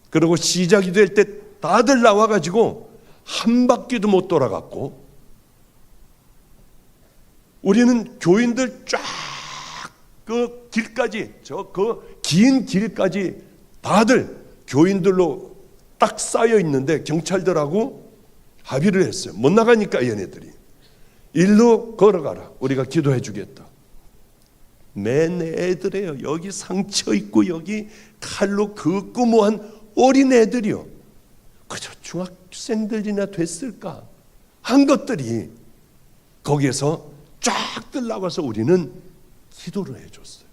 S1: 그리고 시작이 될 때 다들 나와가지고 한 바퀴도 못 돌아갔고, 우리는 교인들 쫙 그 길까지, 저 그 긴 길까지 다들 교인들로 딱 쌓여 있는데 경찰들하고 합의를 했어요. 못 나가니까 얘네들이 일로 걸어가라. 우리가 기도해 주겠다. 맨 애들이에요. 여기 상처 있고 여기 칼로 긋고 뭐한 어린 애들이요. 그저 중학생들이나 됐을까 한 것들이 거기에서 쫙들 나와서 우리는 기도를 해줬어요.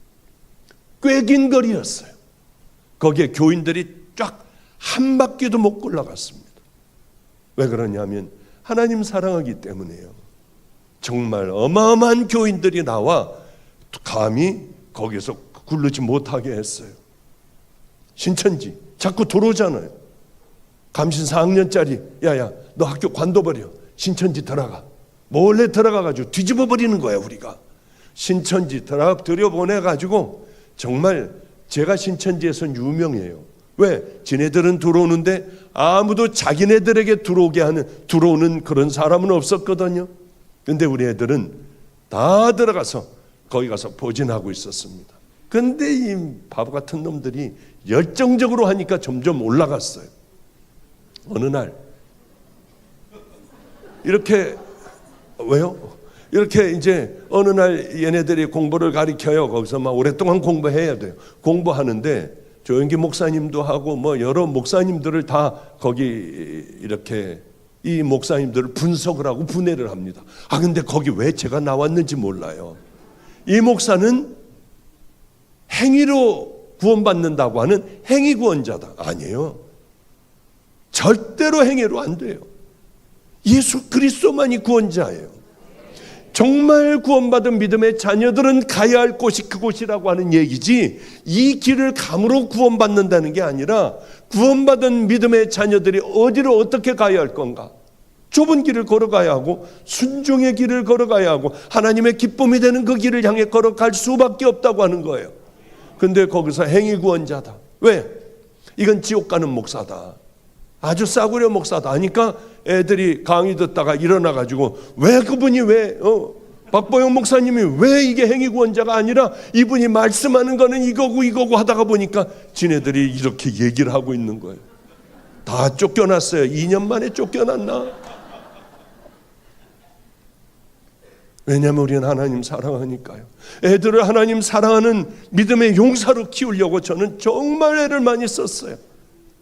S1: 꽤 긴 거리였어요. 거기에 교인들이 쫙 한 바퀴도 못 굴러갔습니다. 왜 그러냐면 하나님 사랑하기 때문이에요. 정말 어마어마한 교인들이 나와 감히 거기서 굴르지 못하게 했어요. 신천지 자꾸 들어오잖아요. 감신 4학년짜리 야야 너 학교 관둬버려. 신천지 들어가. 몰래 들어가가지고 뒤집어 버리는 거야. 우리가 신천지 들여보내가지고 정말 제가 신천지에선 유명해요. 왜? 지네들은 들어오는데 아무도 자기네들에게 들어오는 그런 사람은 없었거든요. 근데 우리 애들은 다 들어가서 거기 가서 보진하고 있었습니다. 근데 이 바보 같은 놈들이 열정적으로 하니까 점점 올라갔어요. 어느 날 이렇게 왜요? 이렇게 이제 어느 날 얘네들이 공부를 가르쳐요. 거기서 막 오랫동안 공부해야 돼요. 공부하는데 조영기 목사님도 하고 뭐 여러 목사님들을 다 거기 이렇게 이 목사님들을 분석을 하고 분해를 합니다. 근데 거기 왜 제가 나왔는지 몰라요. 이 목사는 행위로 구원받는다고 하는 행위 구원자다. 아니에요. 절대로 행위로 안 돼요. 예수 그리스도만이 구원자예요. 정말 구원받은 믿음의 자녀들은 가야 할 곳이 그곳이라고 하는 얘기지, 이 길을 감으로 구원받는다는 게 아니라 구원받은 믿음의 자녀들이 어디로 어떻게 가야 할 건가? 좁은 길을 걸어가야 하고 순종의 길을 걸어가야 하고 하나님의 기쁨이 되는 그 길을 향해 걸어갈 수밖에 없다고 하는 거예요. 근데 거기서 행위 구원자다. 왜? 이건 지옥 가는 목사다. 아주 싸구려 목사다 하니까 애들이 강의 듣다가 일어나가지고 왜 그분이 박보영 목사님이 왜 이게 행위 구원자가 아니라 이분이 말씀하는 거는 이거고 하다가 보니까 지네들이 이렇게 얘기를 하고 있는 거예요. 다 쫓겨났어요. 2년 만에 쫓겨났나? 왜냐하면 우리는 하나님 사랑하니까요. 애들을 하나님 사랑하는 믿음의 용사로 키우려고 저는 정말 애를 많이 썼어요.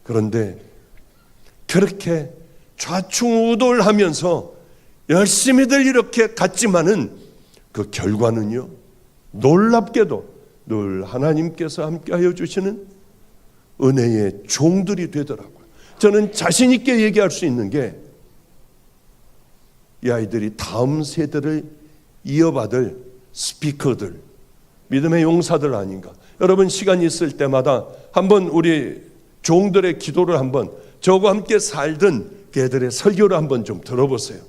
S1: 그런데 그렇게 좌충우돌하면서 열심히들 이렇게 갔지만은 그 결과는요, 놀랍게도 늘 하나님께서 함께하여 주시는 은혜의 종들이 되더라고요. 저는 자신 있게 얘기할 수 있는 게 이 아이들이 다음 세대를 이어받을 스피커들, 믿음의 용사들 아닌가. 여러분 시간 있을 때마다 한번 우리 종들의 기도를 한번 저와 함께 살던 걔들의 설교를 한번 좀 들어보세요.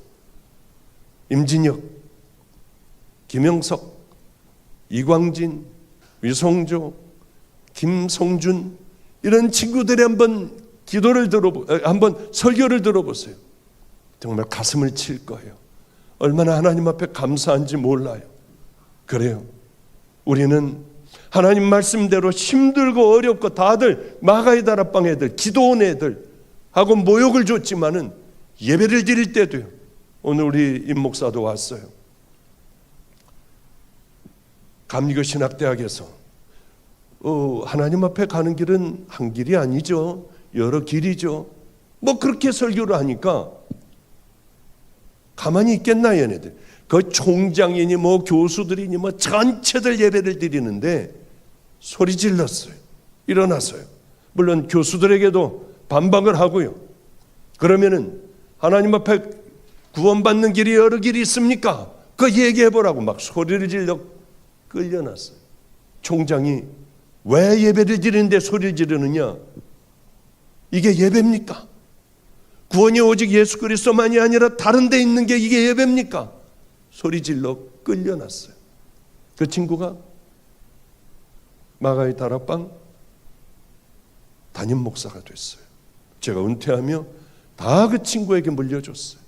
S1: 임진혁, 김영석, 이광진, 위성조, 김성준 이런 친구들의 한번 설교를 들어보세요. 정말 가슴을 칠 거예요. 얼마나 하나님 앞에 감사한지 몰라요. 그래요. 우리는 하나님 말씀대로 힘들고 어렵고 다들 마가의 다락방 애들, 기도원 애들 하고 모욕을 줬지만은 예배를 드릴 때도요. 오늘 우리 임 목사도 왔어요. 감리교 신학대학에서 하나님 앞에 가는 길은 한 길이 아니죠. 여러 길이죠. 뭐 그렇게 설교를 하니까 가만히 있겠나 얘네들. 그 총장이니 뭐 교수들이니 뭐 전체들 예배를 드리는데 소리 질렀어요. 일어났어요. 물론 교수들에게도 반박을 하고요. 그러면은 하나님 앞에 구원받는 길이 여러 길이 있습니까? 그거 얘기해보라고 막 소리를 질러 끌려났어요. 총장이 왜 예배를 드리는데 소리를 지르느냐? 이게 예배입니까? 구원이 오직 예수 그리스도만이 아니라 다른 데 있는 게 이게 예배입니까? 소리 질러 끌려났어요. 그 친구가 마가의 다락방 담임 목사가 됐어요. 제가 은퇴하며 다 그 친구에게 물려줬어요.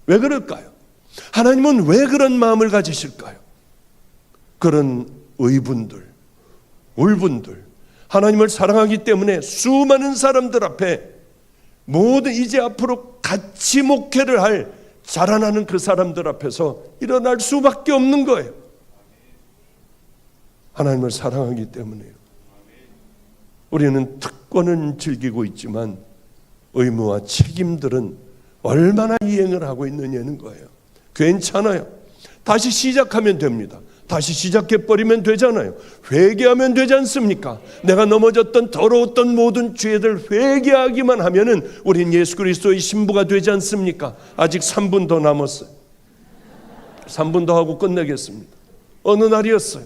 S1: 왜 그럴까요? 하나님은 왜 그런 마음을 가지실까요? 그런 의분들, 울분들, 하나님을 사랑하기 때문에 수많은 사람들 앞에 모든 이제 앞으로 같이 목회를 할 자라나는 그 사람들 앞에서 일어날 수밖에 없는 거예요. 하나님을 사랑하기 때문에요. 우리는 특권은 즐기고 있지만 의무와 책임들은 얼마나 이행을 하고 있느냐는 거예요. 괜찮아요. 다시 시작하면 됩니다. 다시 시작해버리면 되잖아요. 회개하면 되지 않습니까? 내가 넘어졌던 더러웠던 모든 죄들 회개하기만 하면은 우린 예수 그리스도의 신부가 되지 않습니까? 아직 3분 더 남았어요. 3분 더 하고 끝내겠습니다. 어느 날이었어요.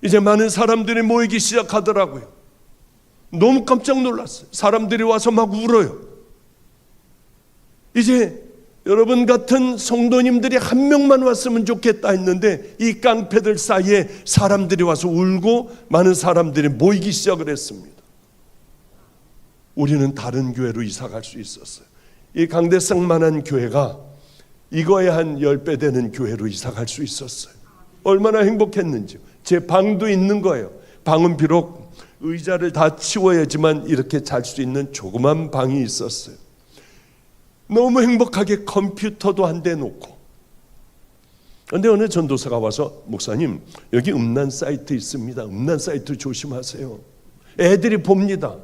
S1: 이제 많은 사람들이 모이기 시작하더라고요. 너무 깜짝 놀랐어요. 사람들이 와서 막 울어요. 이제 여러분 같은 성도님들이 한 명만 왔으면 좋겠다 했는데 이 깡패들 사이에 사람들이 와서 울고 많은 사람들이 모이기 시작을 했습니다. 우리는 다른 교회로 이사 갈 수 있었어요. 이 강대상만한 교회가 이거에 한 10배 되는 교회로 이사 갈 수 있었어요. 얼마나 행복했는지요. 제 방도 있는 거예요. 방은 비록 의자를 다 치워야지만 이렇게 잘 수 있는 조그만 방이 있었어요. 너무 행복하게 컴퓨터도 한 대 놓고. 그런데 어느 전도사가 와서 목사님 여기 음란 사이트 있습니다. 음란 사이트 조심하세요. 애들이 봅니다.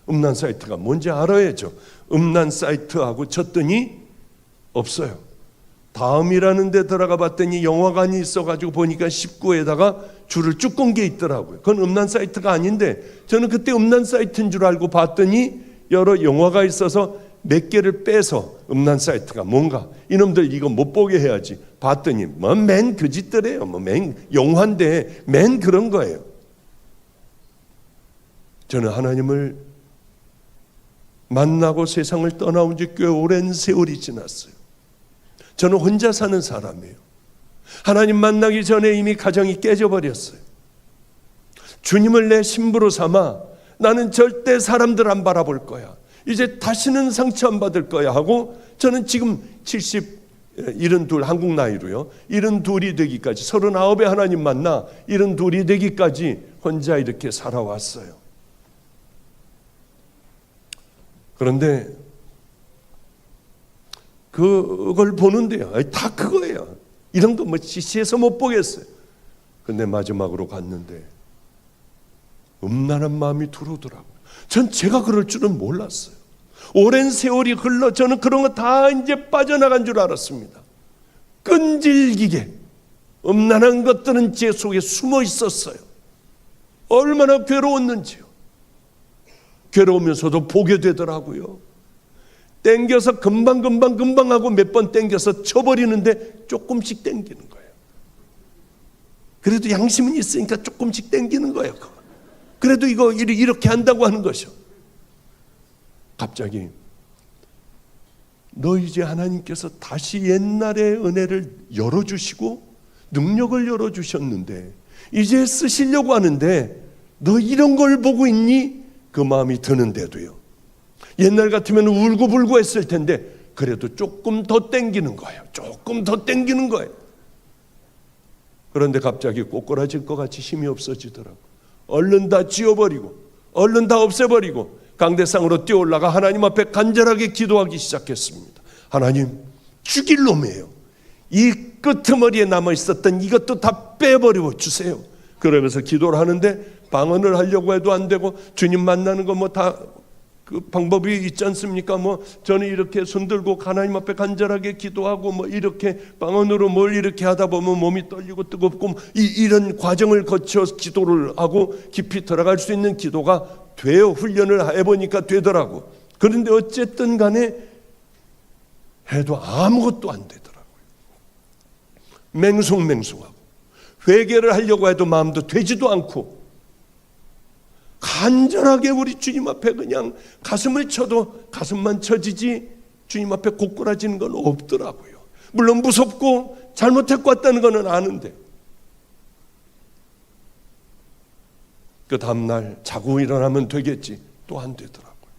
S1: 음란 사이트가 뭔지 알아야죠. 음란 사이트하고 쳤더니 없어요. 다음이라는 데 들어가 봤더니 영화관이 있어가지고 보니까 19에다가 줄을 쭉 건 게 있더라고요. 그건 음란 사이트가 아닌데 저는 그때 음란 사이트인 줄 알고 봤더니 여러 영화가 있어서 몇 개를 빼서 음란 사이트가 뭔가 이놈들 이거 못 보게 해야지 봤더니 뭐 맨 그 짓들이에요. 뭐 맨 영화인데 맨 그런 거예요. 저는 하나님을 만나고 세상을 떠나온 지 꽤 오랜 세월이 지났어요. 저는 혼자 사는 사람이에요. 하나님 만나기 전에 이미 가정이 깨져버렸어요. 주님을 내 신부로 삼아 나는 절대 사람들 안 바라볼 거야. 이제 다시는 상처 안 받을 거야 하고 저는 지금 72 한국 나이로요. 72이 되기까지 39에 하나님 만나 72이 되기까지 혼자 이렇게 살아왔어요. 그런데 그걸 보는데요. 다 그거예요. 이런 거 뭐 CC에서 못 보겠어요. 근데 마지막으로 갔는데 음란한 마음이 들어오더라고요. 전 제가 그럴 줄은 몰랐어요. 오랜 세월이 흘러 저는 그런 거 다 이제 빠져나간 줄 알았습니다. 끈질기게 음란한 것들은 제 속에 숨어 있었어요. 얼마나 괴로웠는지요. 괴로우면서도 보게 되더라고요. 땡겨서 금방 하고 몇 번 땡겨서 쳐버리는데 조금씩 땡기는 거예요. 그래도 양심은 있으니까 조금씩 땡기는 거예요. 그래도 이거 이렇게 한다고 하는 것이요. 갑자기 너 이제 하나님께서 다시 옛날의 은혜를 열어주시고 능력을 열어주셨는데 이제 쓰시려고 하는데 너 이런 걸 보고 있니? 그 마음이 드는데도요. 옛날 같으면 울고불고 했을 텐데 그래도 조금 더 땡기는 거예요. 조금 더 땡기는 거예요. 그런데 갑자기 꼬꾸라질 것 같이 힘이 없어지더라고요. 얼른 다 지워버리고 얼른 다 없애버리고 강대상으로 뛰어올라가 하나님 앞에 간절하게 기도하기 시작했습니다. 하나님, 죽일 놈이에요. 이 끄트머리에 남아있었던 이것도 다 빼버려 주세요. 그러면서 기도를 하는데 방언을 하려고 해도 안 되고 주님 만나는 거 뭐 다 그 방법이 있지 않습니까? 뭐 저는 이렇게 손들고 하나님 앞에 간절하게 기도하고 뭐 이렇게 방언으로 뭘 이렇게 하다 보면 몸이 떨리고 뜨겁고 이런 과정을 거쳐 기도를 하고 깊이 들어갈 수 있는 기도가 돼요. 훈련을 해보니까 되더라고. 그런데 어쨌든 간에 해도 아무것도 안 되더라고요. 맹숭맹숭하고 회개를 하려고 해도 마음도 되지도 않고 간절하게 우리 주님 앞에 그냥 가슴을 쳐도 가슴만 쳐지지 주님 앞에 고꾸라지는 건 없더라고요. 물론 무섭고 잘못했고 왔다는 건 아는데 그 다음날 자고 일어나면 되겠지. 또 안 되더라고요.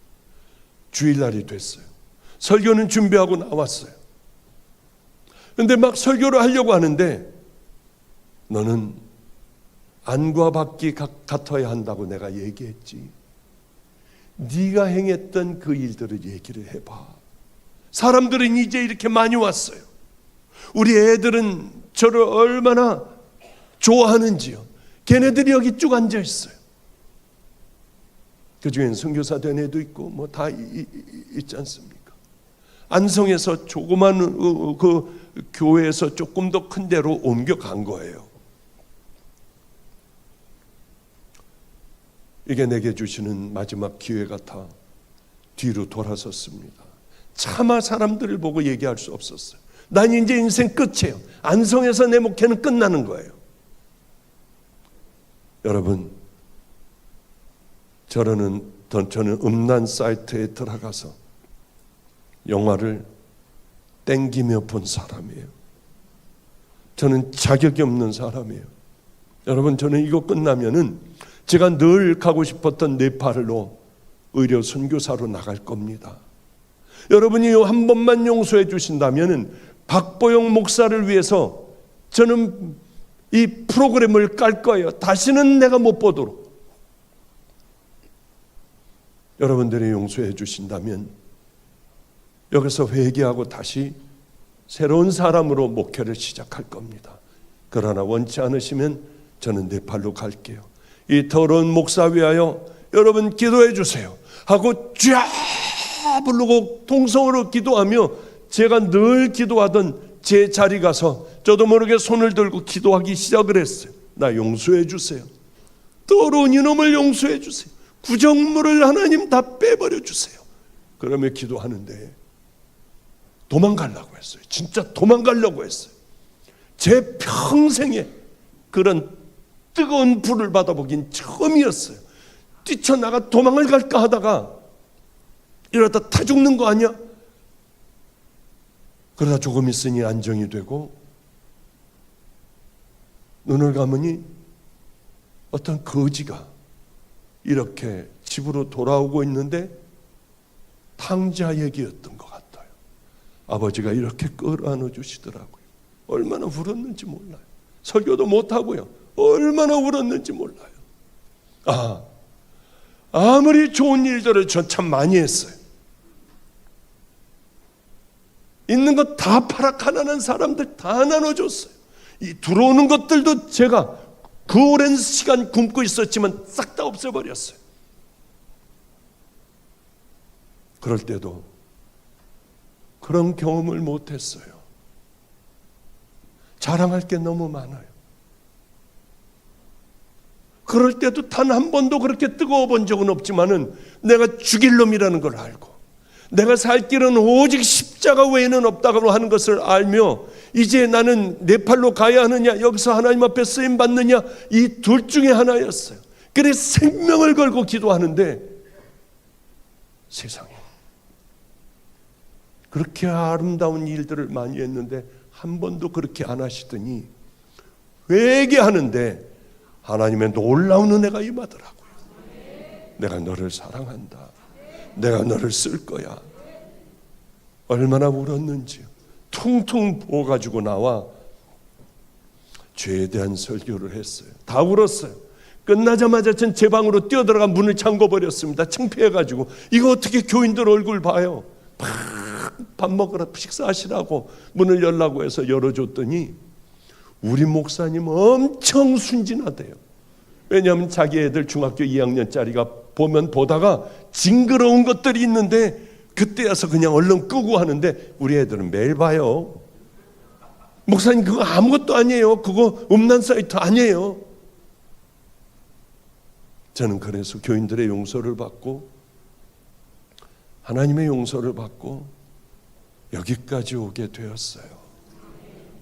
S1: 주일날이 됐어요. 설교는 준비하고 나왔어요. 그런데 막 설교를 하려고 하는데 너는 안과 밖이 같아야 한다고 내가 얘기했지. 네가 행했던 그 일들을 얘기를 해봐. 사람들은 이제 이렇게 많이 왔어요. 우리 애들은 저를 얼마나 좋아하는지요. 걔네들이 여기 쭉 앉아 있어요. 그 중엔 선교사 된 애도 있고 뭐 다 있지 않습니까? 안성에서 조그만 그 교회에서 조금 더 큰 데로 옮겨간 거예요. 이게 내게 주시는 마지막 기회 같아 뒤로 돌아섰습니다. 차마 사람들을 보고 얘기할 수 없었어요. 난 이제 인생 끝이에요. 안성에서 내 목회는 끝나는 거예요. 여러분, 저는 음란 사이트에 들어가서 영화를 땡기며 본 사람이에요. 저는 자격이 없는 사람이에요. 여러분, 저는 이거 끝나면은 제가 늘 가고 싶었던 네팔로 의료 선교사로 나갈 겁니다. 여러분이 한 번만 용서해 주신다면은 박보영 목사를 위해서 저는 이 프로그램을 깔 거예요. 다시는 내가 못 보도록. 여러분들이 용서해 주신다면 여기서 회개하고 다시 새로운 사람으로 목회를 시작할 겁니다. 그러나 원치 않으시면 저는 네팔로 갈게요. 이 더러운 목사 위하여 여러분 기도해 주세요 하고 쫙 부르고 통성으로 기도하며 제가 늘 기도하던 제 자리 가서 저도 모르게 손을 들고 기도하기 시작을 했어요. 나 용서해 주세요. 더러운 이놈을 용서해 주세요. 구정물을 하나님 다 빼버려 주세요. 그러며 기도하는데 도망가려고 했어요. 진짜 도망가려고 했어요. 제 평생에 그런 뜨거운 불을 받아보긴 처음이었어요. 뛰쳐나가 도망을 갈까 하다가 이러다 타 죽는 거 아니야? 그러다 조금 있으니 안정이 되고 눈을 감으니 어떤 거지가 이렇게 집으로 돌아오고 있는데 탕자 얘기였던 것 같아요. 아버지가 이렇게 끌어안아 주시더라고요. 얼마나 울었는지 몰라요. 설교도 못하고요. 얼마나 울었는지 몰라요. 아무리 좋은 일들을 전 참 많이 했어요. 있는 것 다 팔아 가난한 사람들 다 나눠줬어요. 이 들어오는 것들도 제가 그 오랜 시간 굶고 있었지만 싹 다 없애버렸어요. 그럴 때도 그런 경험을 못했어요. 자랑할 게 너무 많아요. 그럴 때도 단 한 번도 그렇게 뜨거워 본 적은 없지만은 내가 죽일 놈이라는 걸 알고 내가 살 길은 오직 십자가 외에는 없다고 하는 것을 알며 이제 나는 네팔로 가야 하느냐 여기서 하나님 앞에 쓰임 받느냐 이 둘 중에 하나였어요. 그래 생명을 걸고 기도하는데 세상에 그렇게 아름다운 일들을 많이 했는데 한 번도 그렇게 안 하시더니 회개하는데 하나님의 놀라운 은혜가 임하더라고요. 내가 너를 사랑한다. 내가 너를 쓸 거야. 얼마나 울었는지 퉁퉁 부어가지고 나와 죄에 대한 설교를 했어요. 다 울었어요. 끝나자마자 전 제 방으로 뛰어들어가 문을 잠궈버렸습니다. 창피해가지고 이거 어떻게 교인들 얼굴 봐요. 밥 먹으라 식사하시라고 문을 열라고 해서 열어줬더니 우리 목사님 엄청 순진하대요. 왜냐하면 자기 애들 중학교 2학년짜리가 보면 보다가 징그러운 것들이 있는데 그때여서 그냥 얼른 끄고 하는데 우리 애들은 매일 봐요. 목사님 그거 아무것도 아니에요. 그거 음란 사이트 아니에요. 저는 그래서 교인들의 용서를 받고 하나님의 용서를 받고 여기까지 오게 되었어요.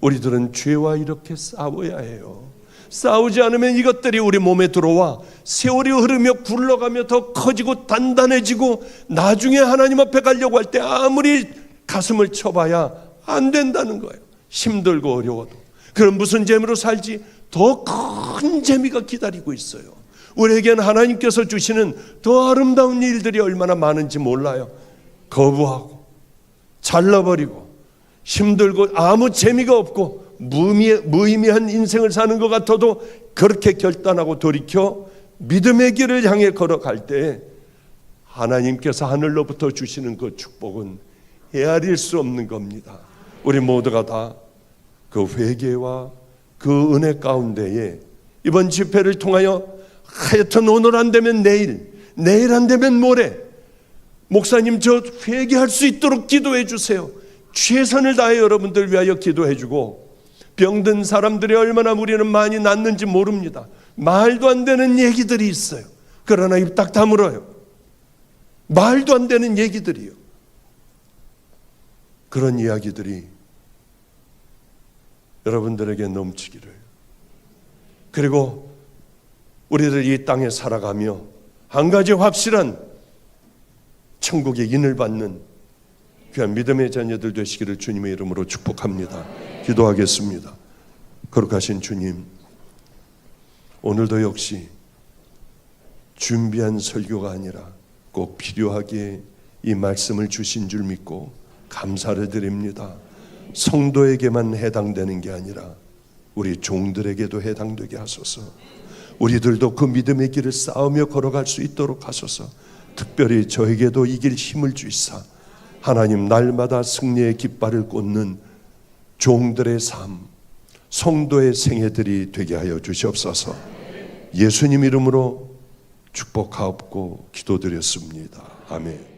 S1: 우리들은 죄와 이렇게 싸워야 해요. 싸우지 않으면 이것들이 우리 몸에 들어와 세월이 흐르며 굴러가며 더 커지고 단단해지고 나중에 하나님 앞에 가려고 할 때 아무리 가슴을 쳐봐야 안 된다는 거예요. 힘들고 어려워도. 그럼 무슨 재미로 살지? 더 큰 재미가 기다리고 있어요. 우리에게는 하나님께서 주시는 더 아름다운 일들이 얼마나 많은지 몰라요. 거부하고 잘라버리고 힘들고 아무 재미가 없고 무의미한 인생을 사는 것 같아도 그렇게 결단하고 돌이켜 믿음의 길을 향해 걸어갈 때 하나님께서 하늘로부터 주시는 그 축복은 헤아릴 수 없는 겁니다. 우리 모두가 다 그 회개와 그 은혜 가운데에 이번 집회를 통하여 하여튼 오늘 안 되면 내일 안 되면 모레 목사님 저 회개할 수 있도록 기도해 주세요. 최선을 다해 여러분들 위하여 기도해 주고 병든 사람들이 얼마나 우리는 많이 낫는지 모릅니다. 말도 안 되는 얘기들이 있어요. 그러나 입 딱 다물어요. 말도 안 되는 얘기들이요. 그런 이야기들이 여러분들에게 넘치기를 그리고 우리들 이 땅에 살아가며 한 가지 확실한 천국의 인을 받는 귀한 믿음의 자녀들 되시기를 주님의 이름으로 축복합니다. 기도하겠습니다. 거룩하신 주님, 오늘도 역시 준비한 설교가 아니라 꼭 필요하게 이 말씀을 주신 줄 믿고 감사를 드립니다. 성도에게만 해당되는 게 아니라 우리 종들에게도 해당되게 하소서. 우리들도 그 믿음의 길을 싸우며 걸어갈 수 있도록 하소서. 특별히 저에게도 이 길 힘을 주시사 하나님 날마다 승리의 깃발을 꽂는 종들의 삶, 성도의 생애들이 되게 하여 주시옵소서. 예수님 이름으로 축복하옵고 기도드렸습니다. 아멘.